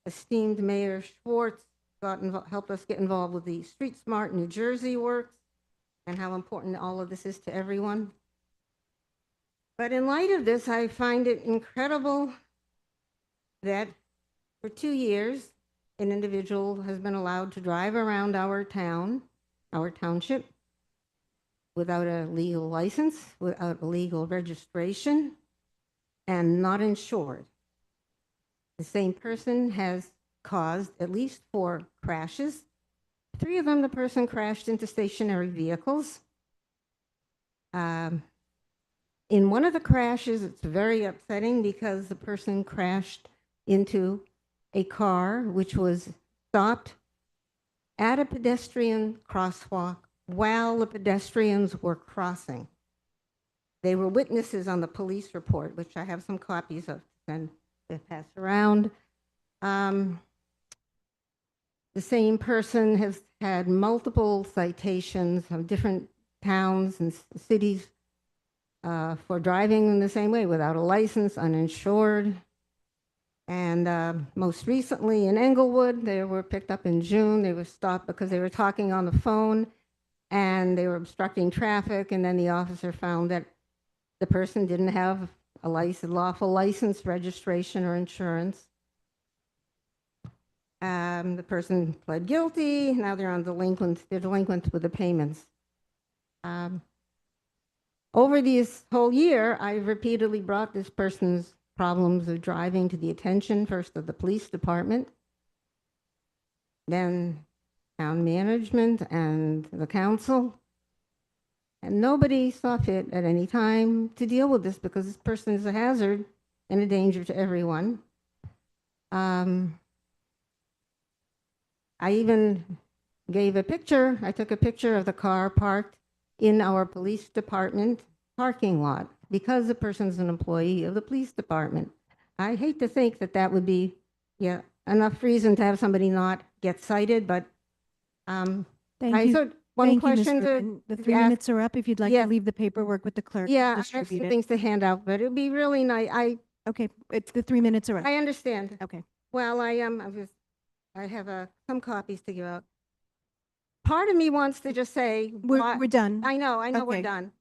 esteemed Mayor Schwartz helped us get involved with the Street Smart New Jersey Works and how important all of this is to everyone. But in light of this, I find it incredible that for 2 years, an individual has been allowed to drive around our town, our township, without a legal license, without a legal registration, and not insured. The same person has caused at least 4 crashes. 3 of them, the person crashed into stationary vehicles. In one of the crashes, it's very upsetting because the person crashed into a car which was stopped at a pedestrian crosswalk while the pedestrians were crossing. They were witnesses on the police report, which I have some copies of and to pass around. The same person has had multiple citations of different towns and cities for driving in the same way without a license, uninsured. And most recently in Englewood, they were picked up in June. They were stopped because they were talking on the phone and they were obstructing traffic. And then the officer found that the person didn't have a lawful license, registration, or insurance. The person pled guilty. Now they're delinquent with the payments. Over this whole year, I repeatedly brought this person's problems of driving to the attention, first of the police department, then town management and the council. And nobody saw fit at any time to deal with this because this person is a hazard and a danger to everyone. I even gave a picture. I took a picture of the car parked in our police department parking lot because the person's an employee of the police department. I hate to think that that would be enough reason to have somebody not get cited, but Thank I you. thought one Thank you, Ms. question Rubin. The 3 ask- minutes are up. If you'd like Yeah. to leave the paperwork with the clerk, yeah, I have distribute some it. things to hand out, but it would be really nice. Okay, it's the 3 minutes are up. I understand. Okay. Well, I have some copies to give out. Part of me wants to just say We're done. I know we're Okay. done.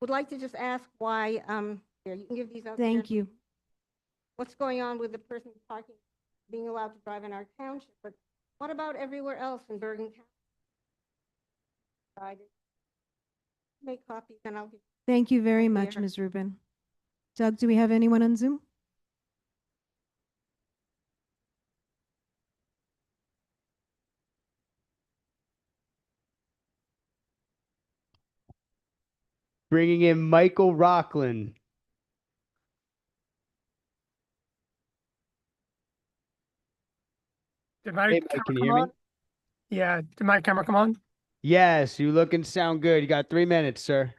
Would like to just ask why. Here, you can give these out. Thank here. you. What's going on with the person parking, being allowed to drive in our township? But what about everywhere else in Bergen County? Make copies and I'll give. Thank you very Here. much, Ms. Rubin. Doug, do we have anyone on Zoom? Bringing in Michael Rockland. Did my Hey, Mike, camera can you come hear me? on? Yeah, did my camera come on? Yes, you look and sound good. You got 3 minutes, sir.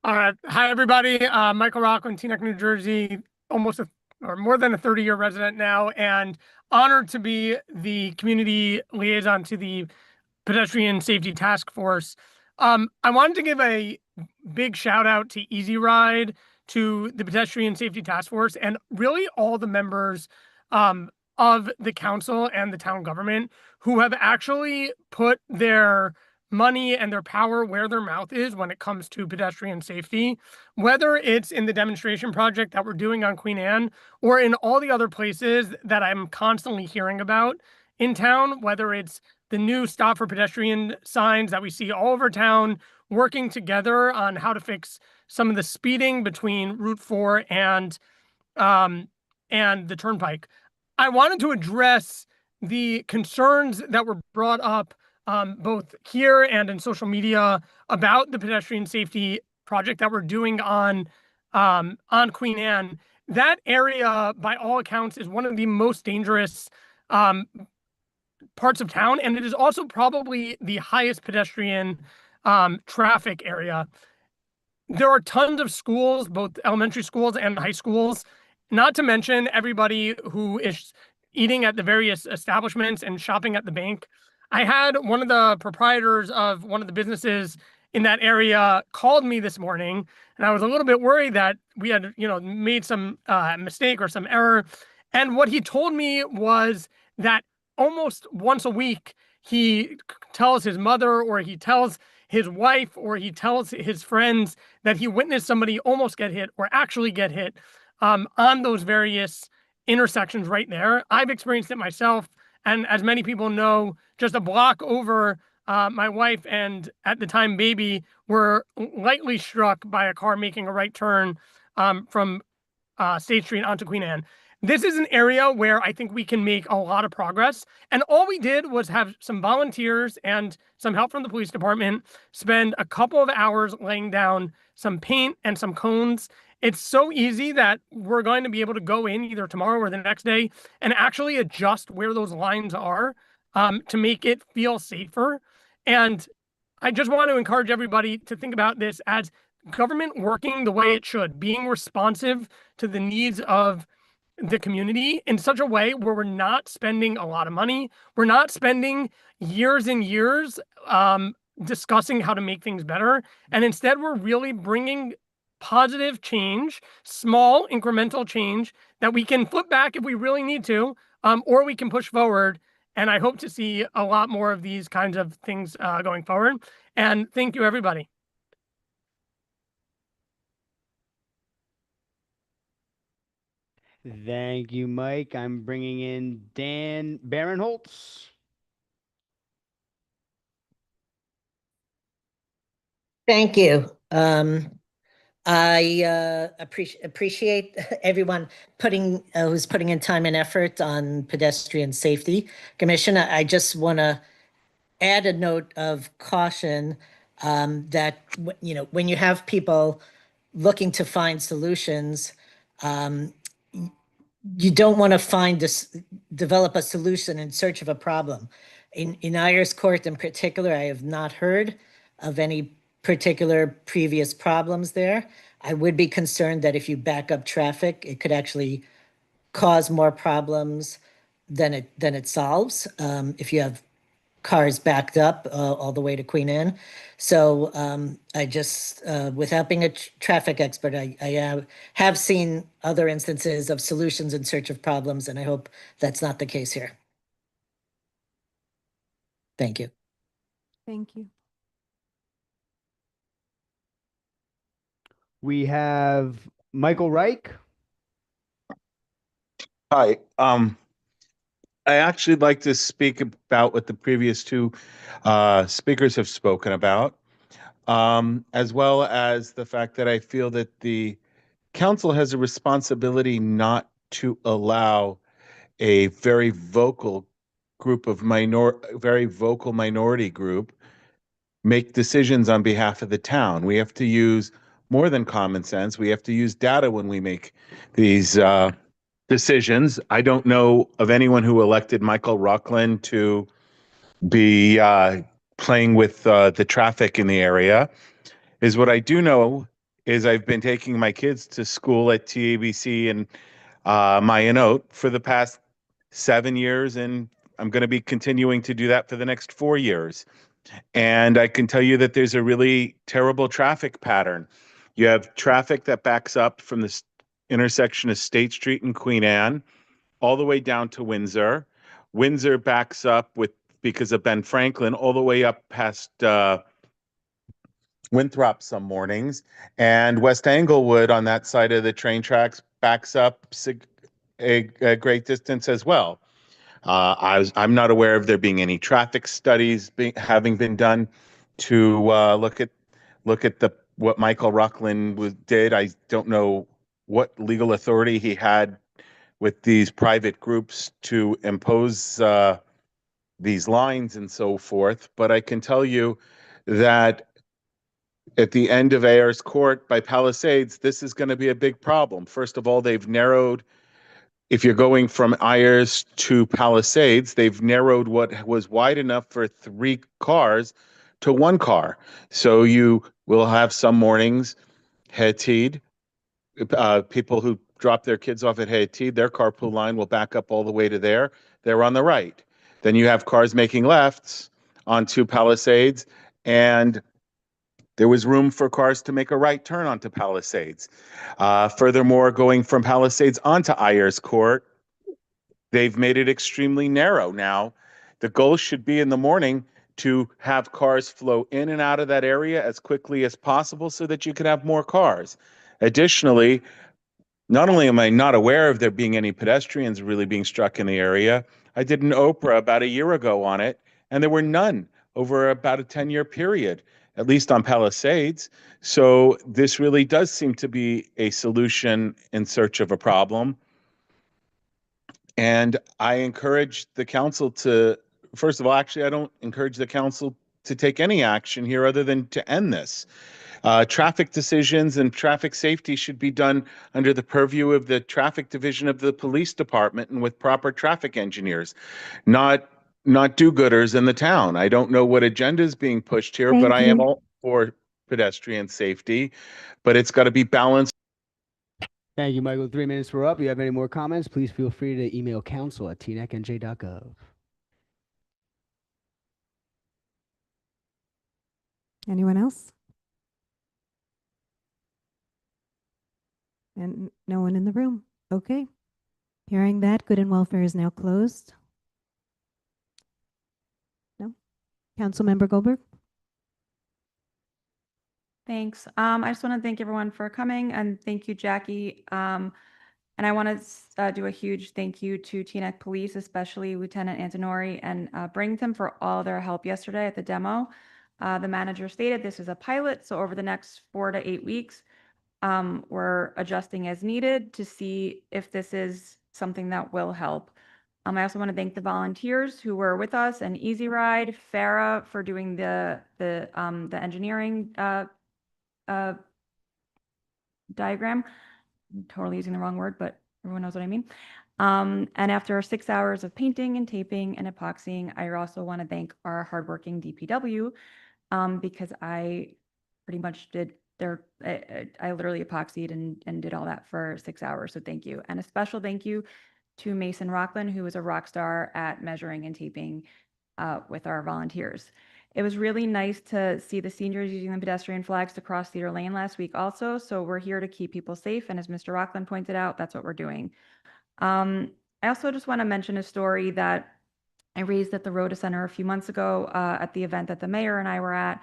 All right. Hi, everybody. Michael Rockland, Teaneck, New Jersey, or more than a 30-year resident now, and honored to be the community liaison to the Pedestrian Safety Task Force. I wanted to give a big shout out to Easy Ride, to the Pedestrian Safety Task Force, and really all the members of the council and the town government who have actually put their money and their power where their mouth is when it comes to pedestrian safety, whether it's in the demonstration project that we're doing on Queen Anne or in all the other places that I'm constantly hearing about in town, whether it's the new stop for pedestrian signs that we see all over town, working together on how to fix some of the speeding between Route 4 and the Turnpike. I wanted to address the concerns that were brought up both here and in social media about the pedestrian safety project that we're doing on Queen Anne. That area, by all accounts, is one of the most dangerous parts of town, and it is also probably the highest pedestrian traffic area. There are tons of schools, both elementary schools and high schools, not to mention everybody who is eating at the various establishments and shopping at the bank. I had one of the proprietors of one of the businesses in that area called me this morning, and I was a little bit worried that we had, made some mistake or some error. And what he told me was that almost once a week, he tells his mother, or he tells his wife, or he tells his friends that he witnessed somebody almost get hit or actually get hit on those various intersections right there. I've experienced it myself. And as many people know, just a block over, my wife and at the time baby were lightly struck by a car making a right turn from State Street onto Queen Anne. This is an area where I think we can make a lot of progress. And all we did was have some volunteers and some help from the police department spend a couple of hours laying down some paint and some cones. It's so easy that we're going to be able to go in either tomorrow or the next day and actually adjust where those lines are to make it feel safer. And I just want to encourage everybody to think about this as government working the way it should, being responsive to the needs of the community in such a way where we're not spending a lot of money. We're not spending years and years discussing how to make things better. And instead, we're really bringing positive change, small incremental change that we can flip back if we really need to, or we can push forward. And I hope to see a lot more of these kinds of things going forward. And thank you, everybody. Thank you, Mike. I'm bringing in Dan Barinholtz. Thank you. I appreciate everyone who's putting in time and effort on Pedestrian Safety Commission. I just want to add a note of caution that when you have people looking to find solutions, you don't want to develop a solution in search of a problem. In Ayers Court in particular, I have not heard of any particular previous problems there. I would be concerned that if you back up traffic, it could actually cause more problems than it solves if you have cars backed up all the way to Queen Anne. So I just, without being a traffic expert, I have seen other instances of solutions in search of problems, and I hope that's not the case here. Thank you. Thank you. We have Michael Reich. Hi. I actually like to speak about what the previous two speakers have spoken about, as well as the fact that I feel that the council has a responsibility not to allow a very vocal minority group make decisions on behalf of the town. We have to use more than common sense. We have to use data when we make these decisions. I don't know of anyone who elected Michael Rockland to be playing with the traffic in the area. Is what I do know is I've been taking my kids to school at TABC and Mayanot for the past 7 years, and I'm going to be continuing to do that for the next 4 years. And I can tell you that there's a really terrible traffic pattern. You have traffic that backs up from the intersection of State Street and Queen Anne all the way down to Windsor. Windsor backs up because of Ben Franklin all the way up past Winthrop some mornings. And West Englewood on that side of the train tracks backs up a great distance as well. I'm not aware of there being any traffic studies having been done to look at what Michael Rockland did. I don't know what legal authority he had with these private groups to impose these lines and so forth. But I can tell you that at the end of Ayers Court by Palisades, this is going to be a big problem. First of all, they've narrowed. If you're going from Ayers to Palisades, they've narrowed what was wide enough for 3 cars to 1 car. So you will have some mornings, Hetid, people who drop their kids off at Hetid, their carpool line will back up all the way to there. They're on the right. Then you have cars making lefts onto Palisades, and There was room for cars to make a right turn onto Palisades. Furthermore, going from Palisades onto Ayers Court, they've made it extremely narrow now. The goal should be in the morning to have cars flow in and out of that area as quickly as possible so that you can have more cars. Additionally, not only am I not aware of there being any pedestrians really being struck in the area, I did an Oprah about a year ago on it, and there were none over about a 10-year period, at least on Palisades. So this really does seem to be a solution in search of a problem. And I encourage the council to, first of all, actually, I don't encourage the council to take any action here other than to end this. Traffic decisions and traffic safety should be done under the purview of the traffic division of the police department and with proper traffic engineers, not do-gooders in the town. I don't know what agenda is being pushed here, but Thank I am you. all for pedestrian safety, but it's got to be balanced. Thank you, Michael. 3 minutes were up. If you have any more comments, please feel free to email council@tnecnj.gov. Anyone else? And no one in the room. Okay. Hearing that, good and welfare is now closed. No? Councilmember Goldberg? Thanks. I just want to thank everyone for coming and thank you, Jackie. And I want to do a huge thank you to Teaneck Police, especially Lieutenant Antonori and Brington for all their help yesterday at the demo. The manager stated this is a pilot, so over the next 4 to 8 weeks, we're adjusting as needed to see if this is something that will help. I also want to thank the volunteers who were with us and Easy Ride, Farah for doing the engineering diagram. I'm totally using the wrong word, but everyone knows what I mean. And after 6 hours of painting and taping and epoxying, I also want to thank our hardworking DPW because I pretty much did I literally epoxied and did all that for 6 hours. So thank you. And a special thank you to Mason Rockland, who was a rock star at measuring and taping with our volunteers. It was really nice to see the seniors using the pedestrian flags to cross Cedar Lane last week also. So we're here to keep people safe. And as Mr. Rockland pointed out, that's what we're doing. I also just want to mention a story that I raised at the Rhoda Center a few months ago at the event that the mayor and I were at.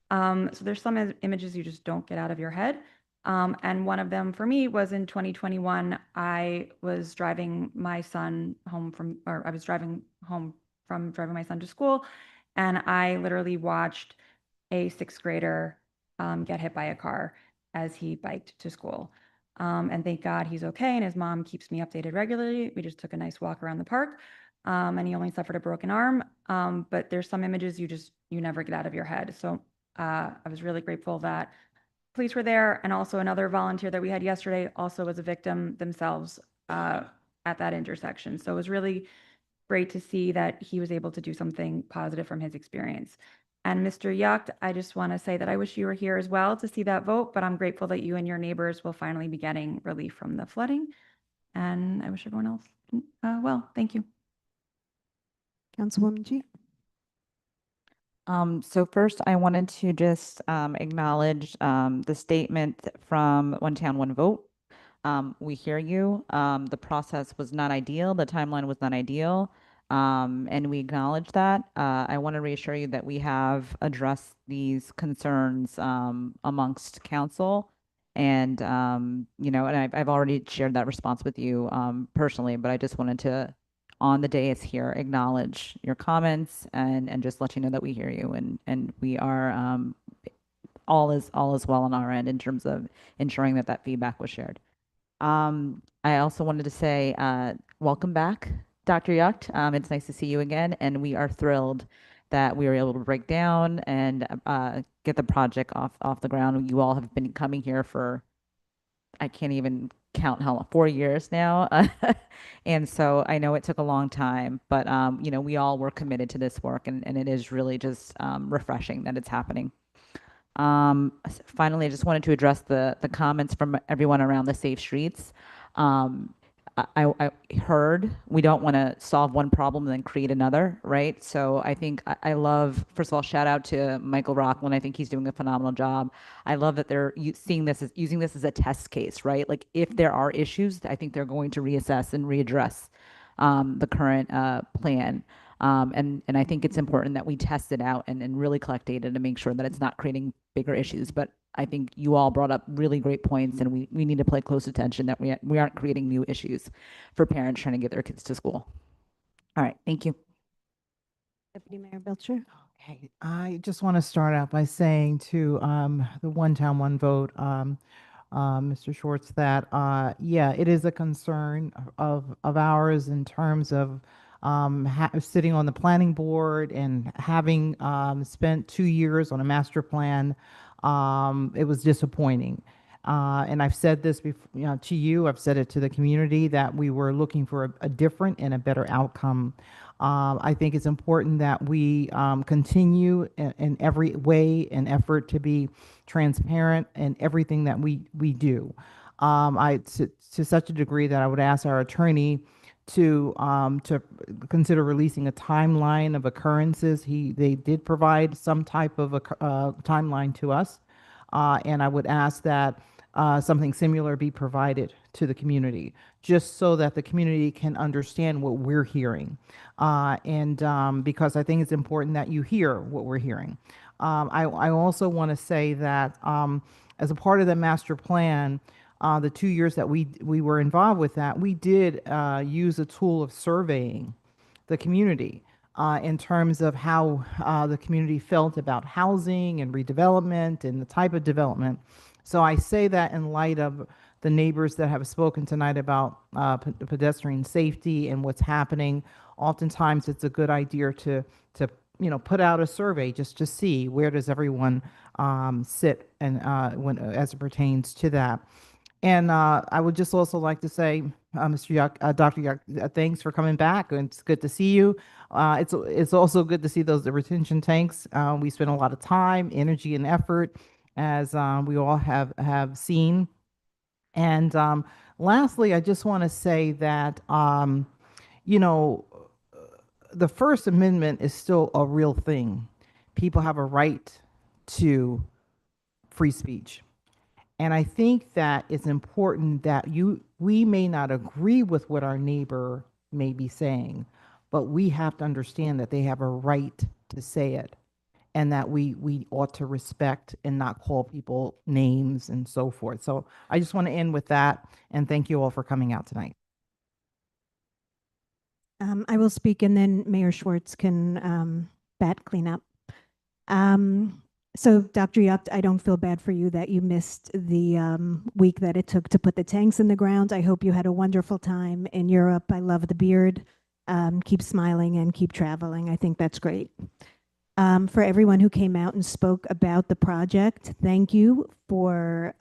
So there's some images you just don't get out of your head. And one of them for me was in 2021, I was driving my son home from, or I was driving home from driving my son to school. And I literally watched a 6th grader get hit by a car as he biked to school. And thank God he's okay. And his mom keeps me updated regularly. We just took a nice walk around the park. And he only suffered a broken arm. But there's some images you never get out of your head. So I was really grateful that police were there. And also another volunteer that we had yesterday also was a victim themselves at that intersection. So it was really great to see that he was able to do something positive from his experience. And Mr. Yucht, I just want to say that I wish you were here as well to see that vote, but I'm grateful that you and your neighbors will finally be getting relief from the flooding. And I wish everyone else well. Thank you. Councilwoman G. So first, I wanted to just acknowledge the statement from One Town, One Vote. We hear you. The process was not ideal. The timeline was not ideal. And we acknowledge that. I want to reassure you that we have addressed these concerns amongst council. And, you know, and I've already shared that response with you personally, but I just wanted to, on the dais here, acknowledge your comments and just let you know that we hear you and we are all is well on our end in terms of ensuring that that feedback was shared. I also wanted to say welcome back, Dr. Yucht. It's nice to see you again, and we are thrilled that we were able to break down and get the project off the ground. You all have been coming here for, I can't even count how long, 4 years now. And so I know it took a long time, but you know, we all were committed to this work and it is really just refreshing that it's happening. Finally, I just wanted to address the comments from everyone around the safe streets. I heard we don't want to solve one problem and then create another, right? So I think I love, first of all, shout out to Michael Rockland. I think he's doing a phenomenal job. I love that they're seeing this as using this as a test case, right? Like if there are issues, I think they're going to reassess and readdress the current plan. And I think it's important that we test it out and really collect data to make sure that it's not creating bigger issues. But I think you all brought up really great points, and we need to pay close attention that we aren't creating new issues for parents trying to get their kids to school. All right, thank you. Deputy Mayor Belcher. Okay, I just want to start out by saying to the one town, one vote, Mr. Schwartz, that yeah, it is a concern of ours in terms of sitting on the planning board and having spent 2 years on a master plan. It was disappointing. And I've said this before, you know, to you, I've said it to the community, that we were looking for a different and a better outcome. I think it's important that we continue in every way and effort to be transparent in everything that we do. To such a degree that I would ask our attorney to consider releasing a timeline of occurrences. They did provide some type of a timeline to us, and I would ask that something similar be provided to the community, just so that the community can understand what we're hearing. Because I think it's important that you hear what we're hearing. I also want to say that as a part of the master plan, the 2 years that we were involved with that, we did use a tool of surveying the community in terms of how the community felt about housing and redevelopment and the type of development. So I say that in light of the neighbors that have spoken tonight about pedestrian safety and what's happening. Oftentimes, it's a good idea to put out a survey just to see where does everyone sit and as it pertains to that. And I would just also like to say, Mr. Yuck, Dr. Yuck, thanks for coming back. And it's good to see you. It's also good to see the retention tanks. We spent a lot of time, energy, and effort, as we all have seen. And lastly, I just want to say that the First Amendment is still a real thing. People have a right to free speech. And I think that it's important that we may not agree with what our neighbor may be saying, but we have to understand that they have a right to say it, and that we ought to respect and not call people names and so forth. So I just want to end with that, and thank you all for coming out tonight. I will speak, and then Mayor Schwartz can bat clean up. So, Dr. Yuck, I don't feel bad for you that you missed the week that it took to put the tanks in the ground. I hope you had a wonderful time in Europe. I love the beard. Keep smiling and keep traveling. I think that's great. For everyone who came out and spoke about the project, thank you for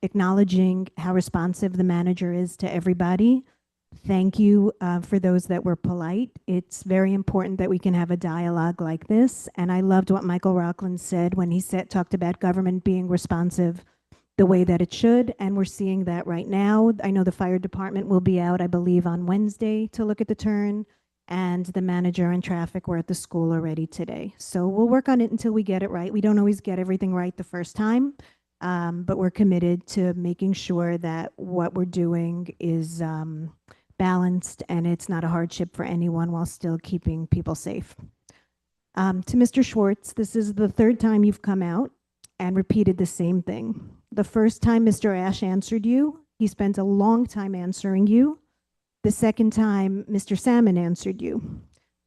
acknowledging how responsive the manager is to everybody. Thank you for those that were polite. It's very important that we can have a dialogue like this. And I loved what Michael Rockland said when he talked about government being responsive the way that it should. And we're seeing that right now. I know the fire department will be out, I believe, on Wednesday to look at the turn. And the manager and traffic were at the school already today. So we'll work on it until we get it right. We don't always get everything right the first time, but we're committed to making sure that what we're doing is balanced and it's not a hardship for anyone while still keeping people safe. To Mr. Schwartz, this is the third time you've come out and repeated the same thing. The first time Mr. Ash answered you, he spent a long time answering you. The second time, Mr. Salmon answered you.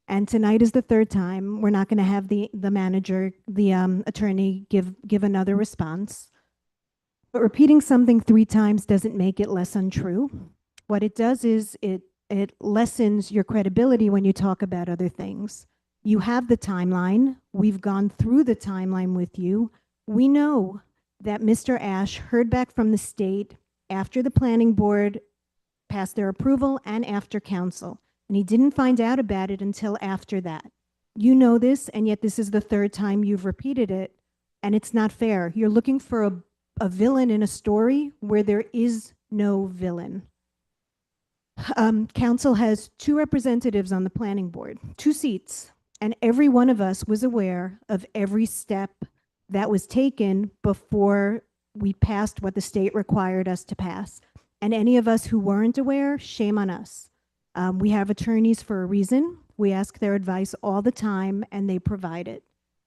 And tonight is the third time. We're not going to have the manager, the attorney give another response. But repeating something 3 times doesn't make it less untrue. What it does is it lessens your credibility when you talk about other things. You have the timeline. We've gone through the timeline with you. We know that Mr. Ash heard back from the state after the planning board passed their approval and after council. And he didn't find out about it until after that. You know this, and yet this is the third time you've repeated it, and it's not fair. You're looking for a villain in a story where there is no villain. Council has 2 representatives on the planning board, 2 seats, and every one of us was aware of every step that was taken before we passed what the state required us to pass. And any of us who weren't aware, shame on us. We have attorneys for a reason. We ask their advice all the time, and they provide it.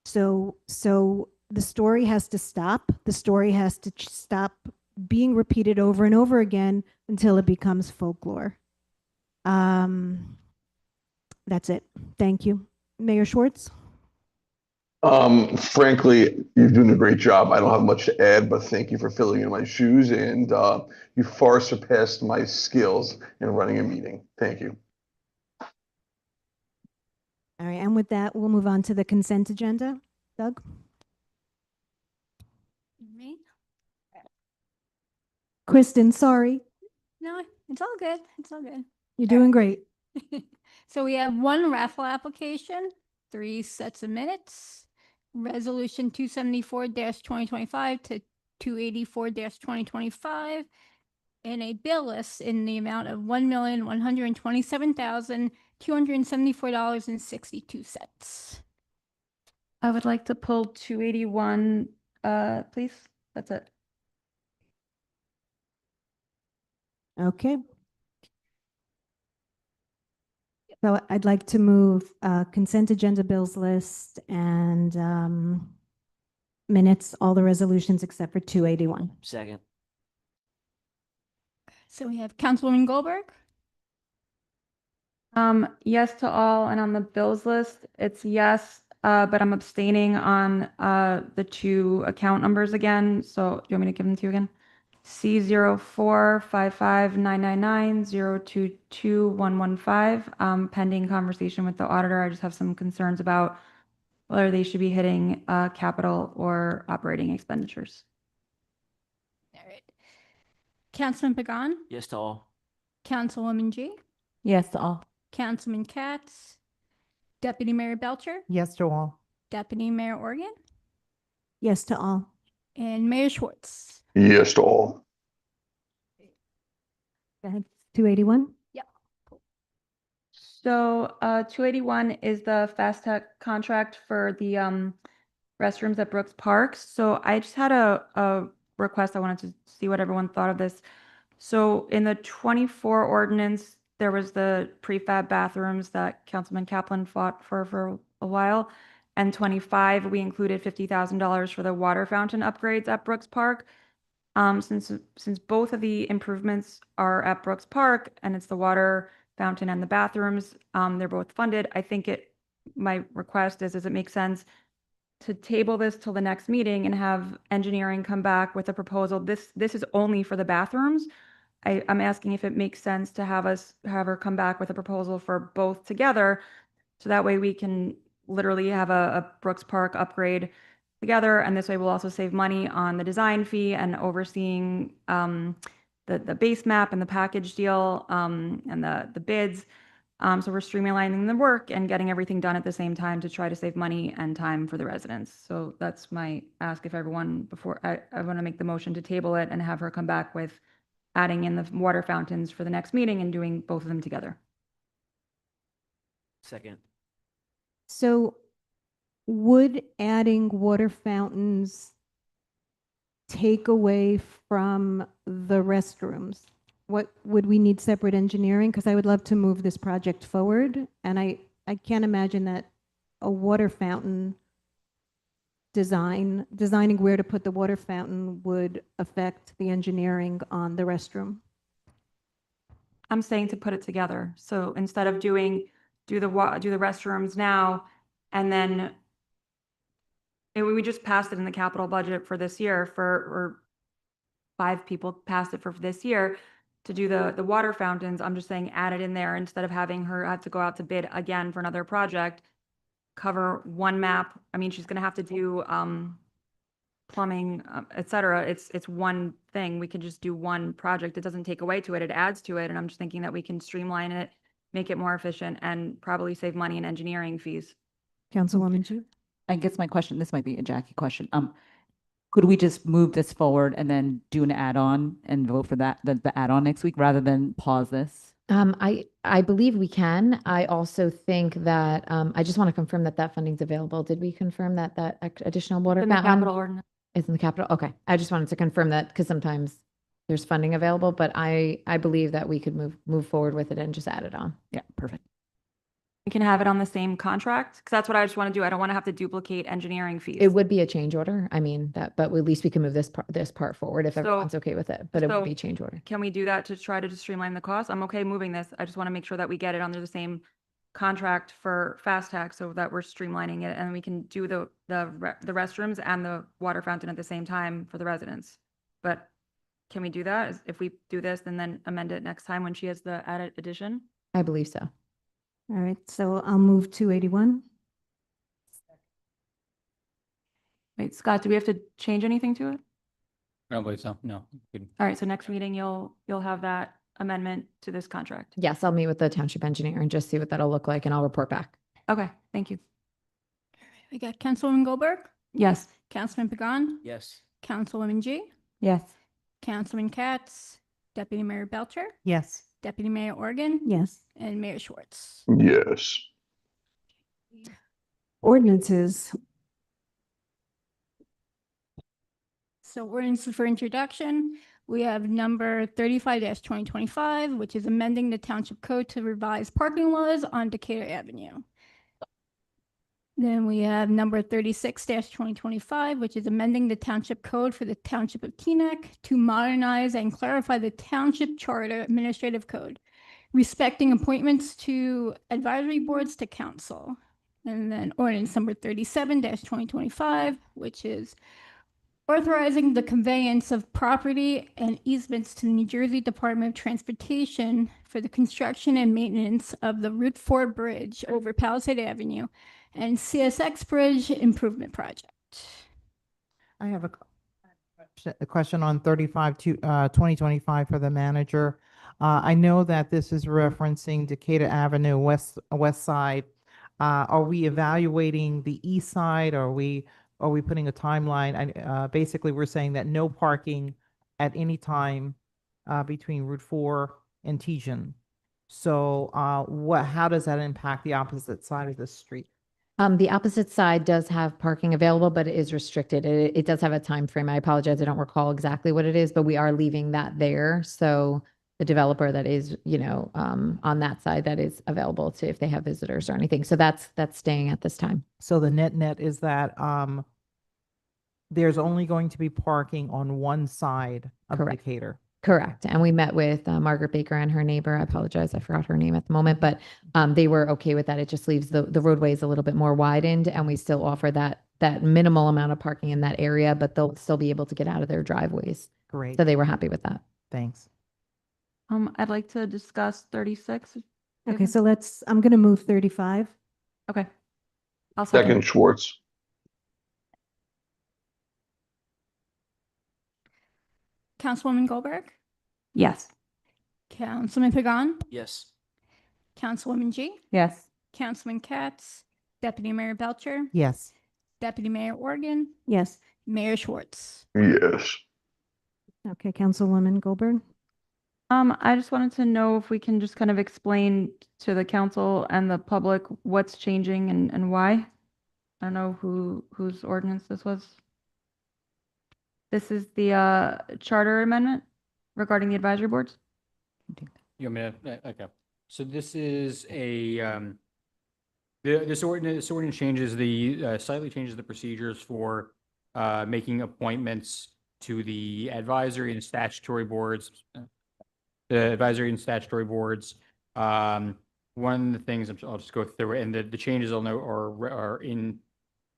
So the story has to stop. The story has to stop being repeated over and over again until it becomes folklore. That's it. Thank you. Mayor Schwartz? Frankly, you're doing a great job. I don't have much to add, but thank you for filling in my shoes, and you far surpassed my skills in running a meeting. Thank you. All right, and with that, we'll move on to the consent agenda. Doug? Me? Kristen, sorry. No, it's all good. It's all good. You're doing great. So we have 1 raffle application, 3 sets of minutes, resolution 274-2025 to 284-2025, and a bill list in the amount of $1,127,274.62. I would like to pull 281, please. That's it. Okay. So I'd like to move consent agenda bills list and minutes, all the resolutions except for 281. Second. So we have Councilwoman Goldberg, Yes to all, and on the bills list, it's yes, but I'm abstaining on the 2 account numbers again. So do you want me to give them to you again? C04559990222115. Pending conversation with the auditor. I just have some concerns about whether they should be hitting capital or operating expenditures. all right. Councilman Pagan, Yes to all. Councilwoman G, Yes to all. Councilman Katz, Deputy Mayor Belcher, Yes to all. Deputy Mayor Organ, Yes to all. and Mayor Schwartz. Yes to all. Go ahead. 281. Yep. So 281 is the Fast Tech contract for the restrooms at Brooks Park. So I just had a request. I wanted to see what everyone thought of this. So in the 24 ordinance, there was the prefab bathrooms that Councilman Kaplan fought for a while. And 25, we included $50,000 for the water fountain upgrades at Brooks Park. Since both of the improvements are at Brooks Park and it's the water fountain and the bathrooms, they're both funded. I think my request is, does it make sense to table this till the next meeting and have engineering come back with a proposal? This is only for the bathrooms. I'm asking if it makes sense to have her come back with a proposal for both together. So that way we can literally have a Brooks Park upgrade together. And this way we'll also save money on the design fee and overseeing the base map and the package deal and the bids. So we're streamlining the work and getting everything done at the same time to try to save money and time for the residents. So that's my ask. If everyone, before I want to make the motion to table it and have her come back with adding in the water fountains for the next meeting and doing both of them together. Second. So would adding water fountains take away from the restrooms? What would we need separate engineering? Because I would love to move this project forward. And I can't imagine that a water fountain designing where to put the water fountain would affect the engineering on the restroom. I'm saying to put it together. So instead of do the restrooms now, and then we just passed it in the capital budget for this year or 5 people passed it for this year to do the water fountains. I'm just saying add it in there instead of having her have to go out to bid again for another project. Cover one map. I mean, she's going to have to do plumbing, et cetera. It's one thing. We could just do one project. It doesn't take away to it. It adds to it. And I'm just thinking that we can streamline it, make it more efficient, and probably save money in engineering fees. Councilwoman Chu? I guess my question, this might be a Jackie question. Could we just move this forward and then do an add-on and vote for the add-on next week rather than pause this? I believe we can. I also think that, I just want to confirm that that funding's available. Did we confirm that additional water In the fountain? capital ordinance. It's in the capital? Okay. I just wanted to confirm that because sometimes there's funding available, but I believe that we could move forward with it and just add it on. Yeah, perfect. We can have it on the same contract, because that's what I just want to do. I don't want to have to duplicate engineering fees. It would be a change order. I mean, but at least we can move this part forward if So- everyone's okay with it, but it would so be a change order. Can we do that to try to just streamline the cost? I'm okay moving this. I just want to make sure that we get it under the same contract for Fast Tag so that we're streamlining it and we can do the restrooms and the water fountain at the same time for the residents. But can we do that? If we do this and then amend it next time when she has the added addition? I believe so. All right, so I'll move 281. Wait, Scott, do we have to change anything to it? I don't believe so. No. Good. All right, so next meeting, you'll have that amendment to this contract. Yes, I'll meet with the township engineer and just see what that'll look like and I'll report back. Okay, thank you. We got Councilwoman Goldberg, Yes. Councilman Pagan, Yes. Councilwoman G, Yes. Councilman Katz, Deputy Mayor Belcher, Yes. Deputy Mayor Organ, Yes. and Mayor Schwartz. Yes. Ordinances. So ordinance for introduction, we have number 35-2025, which is amending the township code to revise parking laws on Decatur Avenue. Then we have number 36-2025, which is amending the township code for the township of Teaneck to modernize and clarify the township charter administrative code, respecting appointments to advisory boards to council. And then ordinance number 37-2025, which is authorizing the conveyance of property and easements to the New Jersey Department of Transportation for the construction and maintenance of the Route 4 bridge over Palisade Avenue and CSX Bridge Improvement Project. I have a question on 2025 for the manager. I know that this is referencing Decatur Avenue, west side. Are we evaluating the east side? Are we putting a timeline? Basically, we're saying that no parking at any time between Route 4 and Tejan. So how does that impact the opposite side of the street? The opposite side does have parking available, but it is restricted. It does have a time frame. I apologize. I don't recall exactly what it is, but we are leaving that there. So the developer that is, on that side, that is available to if they have visitors or anything. So that's staying at this time. So the net is that there's only going to be parking on one side of Correct. Decatur. Correct. And we met with Margaret Baker and her neighbor. I apologize. I forgot her name at the moment, but they were okay with that. It just leaves the roadways a little bit more widened and we still offer that minimal amount of parking in that area, but they'll still be able to get out of their driveways. Great. So they were happy with that. Thanks. I'd like to discuss 36. Okay, so I'm going to move 35. Okay. I'll Second Schwartz. Councilwoman Goldberg, Yes. Councilman Pagan, Yes. Councilwoman G, Yes. Councilman Katz, Deputy Mayor Belcher, Yes. Deputy Mayor Organ, Yes. Mayor Schwartz. Yes. Okay, Councilwoman Goldberg. I just wanted to know if we can just kind of explain to the council and the public what's changing and why. I don't know whose ordinance this was. This is the charter amendment regarding the advisory boards. You want me to, okay. So this is this ordinance changes slightly changes the procedures for making appointments to the advisory and statutory boards. The advisory and statutory boards. One of the things I'll just go through, and the changes I'll note are in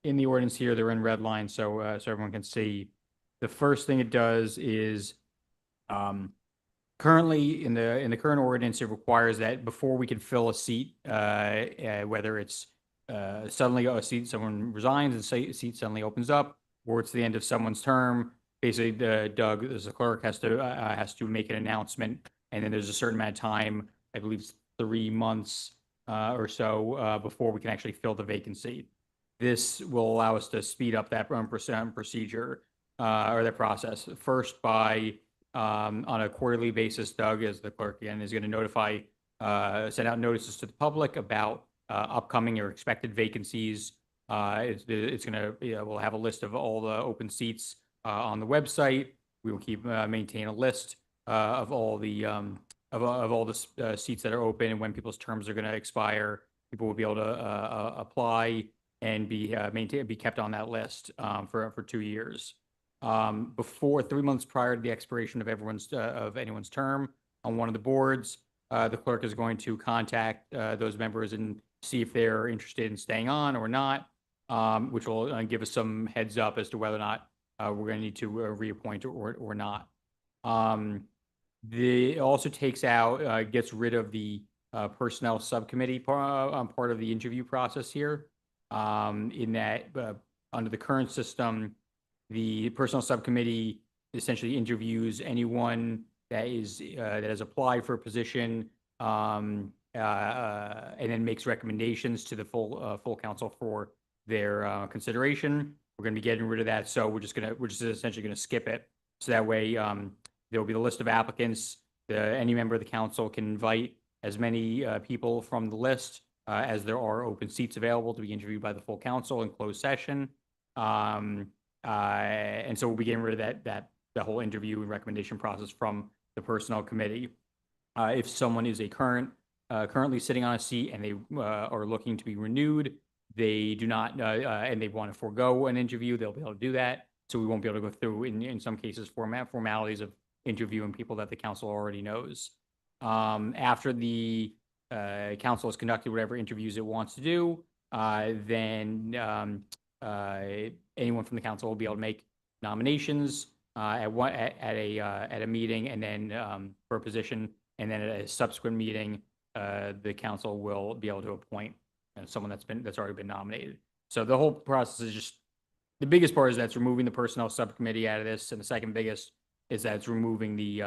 the ordinance here. They're in red line, so everyone can see. The first thing it does is, currently in the current ordinance, it requires that before we can fill a seat, whether it's suddenly a seat, someone resigns and a seat suddenly opens up, or it's the end of someone's term. Basically, Doug, as a clerk, has to make an announcement, and then there's a certain amount of time, I believe it's 3 months or so, before we can actually fill the vacancy. This will allow us to speed up that procedure or that process. First, by on a quarterly basis, Doug, as the clerk again, is going to notify send out notices to the public about upcoming or expected vacancies. It's going to, we'll have a list of all the open seats on the website. We will maintain a list of all the seats that are open and when people's terms are going to expire. People will be able to apply and be kept on that list for 2 years. Before 3 months prior to the expiration of anyone's term on one of the boards, the clerk is going to contact those members and see if they're interested in staying on or not, which will give us some heads up as to whether or not we're going to need to reappoint or not. It also gets rid of the personnel subcommittee part of the interview process here. In that, under the current system, the personnel subcommittee essentially interviews anyone that has applied for a position, and then makes recommendations to the full council for their consideration. We're going to be getting rid of that, so we're just essentially going to skip it. So that way, there will be the list of applicants. Any member of the council can invite as many people from the list as there are open seats available to be interviewed by the full council in closed session. And so we'll be getting rid of that whole interview and recommendation process from the personnel committee. If someone is currently sitting on a seat and they are looking to be renewed, they do not, and they want to forego an interview, they'll be able to do that. So we won't be able to go through, in some cases, formalities of interviewing people that the council already knows. After the council has conducted whatever interviews it wants to do, then anyone from the council will be able to make nominations at a meeting, and then for a position, and then at a subsequent meeting, the council will be able to appoint someone that's already been nominated. So the whole process is just, the biggest part is that's removing the personnel subcommittee out of this, and the second biggest is that it's removing the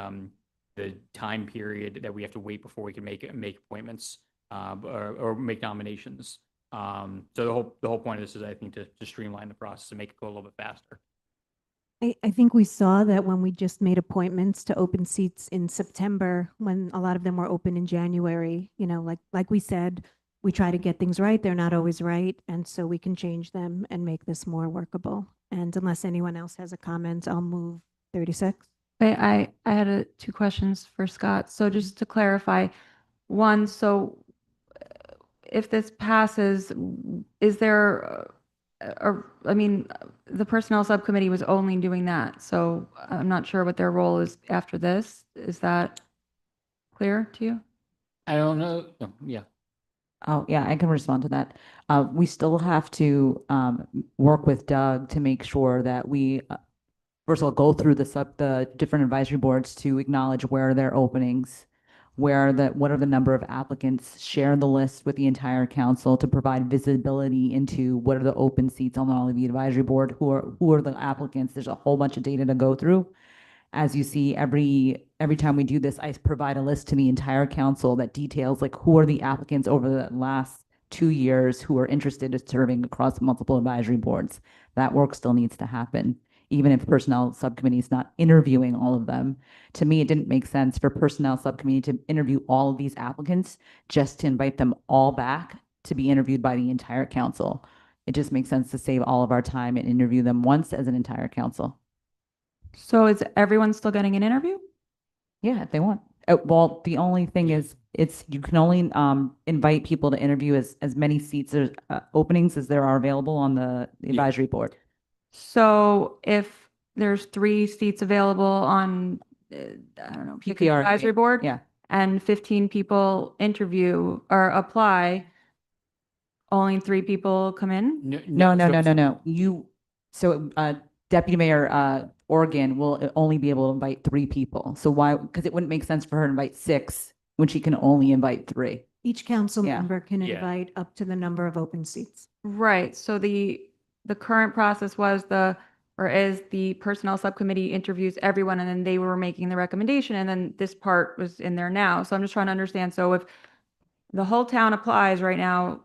time period that we have to wait before we can make appointments or make nominations. So the whole point of this is, I think, to streamline the process and make it go a little bit faster. I think we saw that when we just made appointments to open seats in September, when a lot of them were open in January, like we said, we try to get things right. They're not always right. And so we can change them and make this more workable. And unless anyone else has a comment, I'll move 36. Wait, I had 2 questions for Scott. So just to clarify, one, so if this passes, is there, the personnel subcommittee was only doing that, so I'm not sure what their role is after this. Is that clear to you? I don't know. No, yeah. Oh, yeah, I can respond to that. We still have to work with Doug to make sure that we, first of all, go through the different advisory boards to acknowledge where are their openings, what are the number of applicants, share the list with the entire council to provide visibility into what are the open seats on all of the advisory board, who are the applicants. There's a whole bunch of data to go through. As you see, every time we do this, I provide a list to the entire council that details like who are the applicants over the last 2 years who are interested in serving across multiple advisory boards. That work still needs to happen, even if personnel subcommittee is not interviewing all of them. To me, it didn't make sense for personnel subcommittee to interview all of these applicants just to invite them all back to be interviewed by the entire council. It just makes sense to save all of our time and interview them once as an entire council. So is everyone still getting an interview? Yeah, if they want. Well, the only thing is, you can only invite people to interview as many seats or openings as there are available on the advisory board. So if there's 3 seats available on, I don't know, pick an PPR, advisory board, yeah. and 15 people interview or apply, only 3 people come in? No. Deputy Mayor Organ will only be able to invite 3 people. So why? Because it wouldn't make sense for her to invite 6 when she can only invite 3. Each council Yeah. member can Yeah. invite up to the number of open seats. Right. So the current process is the personnel subcommittee interviews everyone, and then they were making the recommendation, and then this part was in there now. So I'm just trying to understand. So if the whole town applies right now,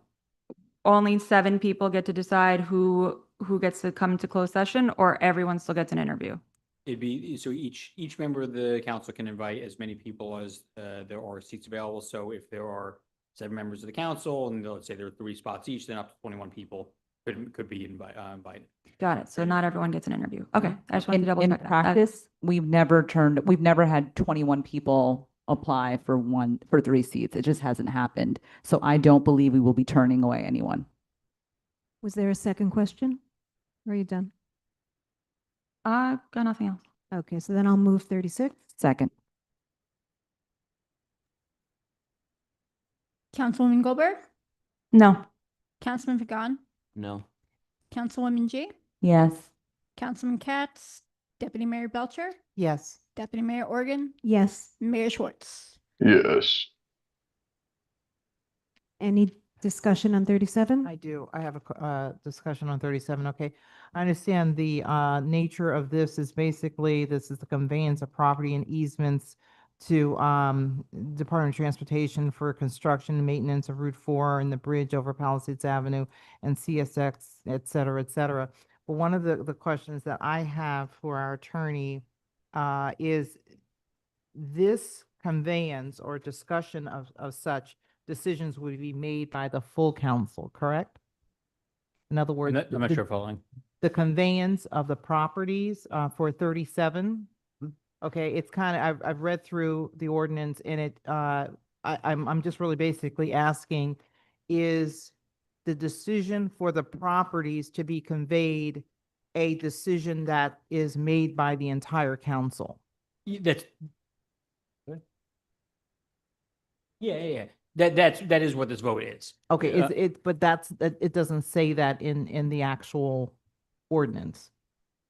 only 7 people get to decide who gets to come to closed session, or everyone still gets an interview? It'd be, so each member of the council can invite as many people as there are seats available. So if there are 7 members of the council and let's say there are 3 spots each, then up to 21 people could be invited. Got it. So not everyone gets an interview. Okay. I just wanted to double In check that. practice, we've never had 21 people apply for 3 seats. It just hasn't happened. So I don't believe we will be turning away anyone. Was there a second question? Or are you done? Got nothing else. Okay, so then I'll move 36. Second. Councilwoman Goldberg, No. Councilman Pagan, No. Councilwoman G, Yes. Councilman Katz, Deputy Mayor Belcher, Yes. Deputy Mayor Organ, Yes. Mayor Schwartz. Yes. Any discussion on 37? I do. I have a discussion on 37. Okay. I understand the nature of this is basically, this is the conveyance of property and easements to Department of Transportation for construction and maintenance of Route 4 and the bridge over Palisades Avenue and CSX, et cetera, et cetera. But one of the questions that I have for our attorney is this conveyance or discussion of such decisions would be made by the full council, correct? In other words, I'm not sure following. the conveyance of the properties for 37. Okay, it's kind of, I've read through the ordinance and it, I'm just really basically asking, is the decision for the properties to be conveyed a decision that is made by the entire council? That's. Yeah. That is what this vote is. Okay, but it doesn't say that in the actual ordinance.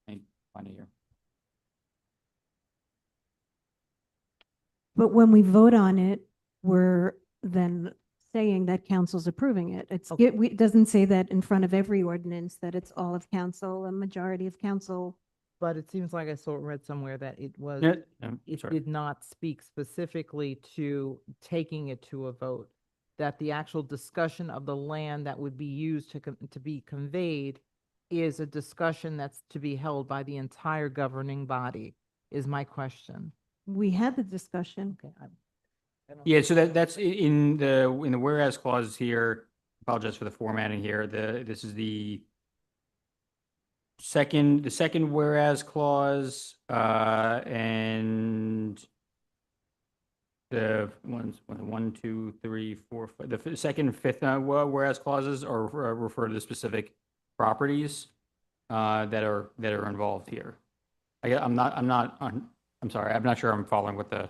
I find it here. But when we vote on it, we're then saying that council's approving it. It doesn't say that in front of every ordinance, that it's all of council, a majority of council. But it seems like I read somewhere that it was, it sorry. did not speak specifically to taking it to a vote, that the actual discussion of the land that would be used to be conveyed is a discussion that's to be held by the entire governing body, is my question. We had the discussion. Okay. Yeah, so that's in the whereas clause here. Apologize for the formatting here. This is the second whereas clause, and the one, two, three, four, five, the second and fifth whereas clauses are refer to the specific properties that are involved here. I'm sorry, I'm not sure I'm following what the.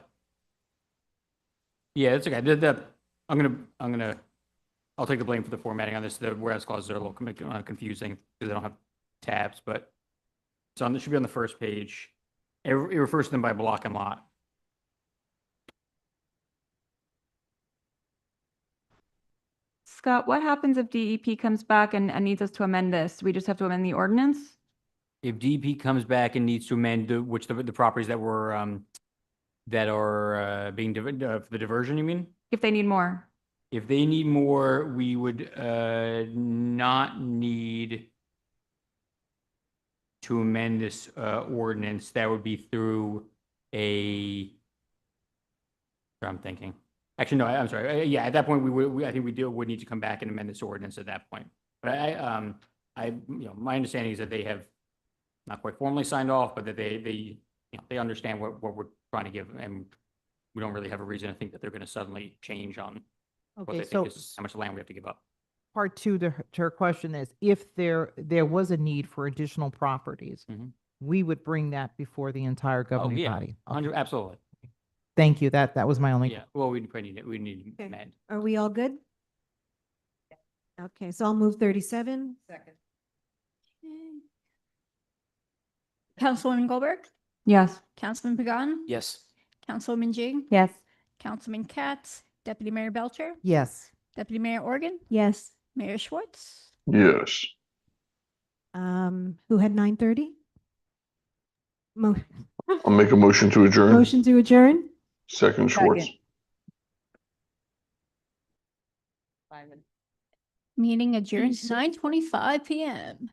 Yeah, it's okay. I'll take the blame for the formatting on this. The whereas clauses are a little confusing because they don't have tabs, but it should be on the first page. It refers to them by block and lot. Scott, what happens if DEP comes back and needs us to amend this? We just have to amend the ordinance? If DEP comes back and needs to amend the properties that were that are being for the diversion, you mean? If they need more? If they need more, we would not need to amend this ordinance. That would be through I'm thinking. Actually, no, I'm sorry. Yeah, at that point, I think we would need to come back and amend this ordinance at that point. But my understanding is that they have not quite formally signed off, but that they understand what we're trying to give, and we don't really have a reason to think that they're going to suddenly change on what they think is how much land we have to give up. Part two to her question is, if there was a need for additional properties, we would bring that before the entire governing body. Absolutely. Thank you. That was my only. Yeah. Well, we need to amend. Are we all good? Okay, so I'll move 37. Second. Councilwoman Goldberg, Yes. Councilman Pagan, Yes. Councilwoman G, Yes. Councilman Katz, Deputy Mayor Belcher, Yes. Deputy Mayor Organ, Yes. Mayor Schwartz. Yes. Who had 9:30? I'll make a motion to adjourn. Motion to adjourn? Second, Schwartz. Meeting adjourned 9:25 p.m.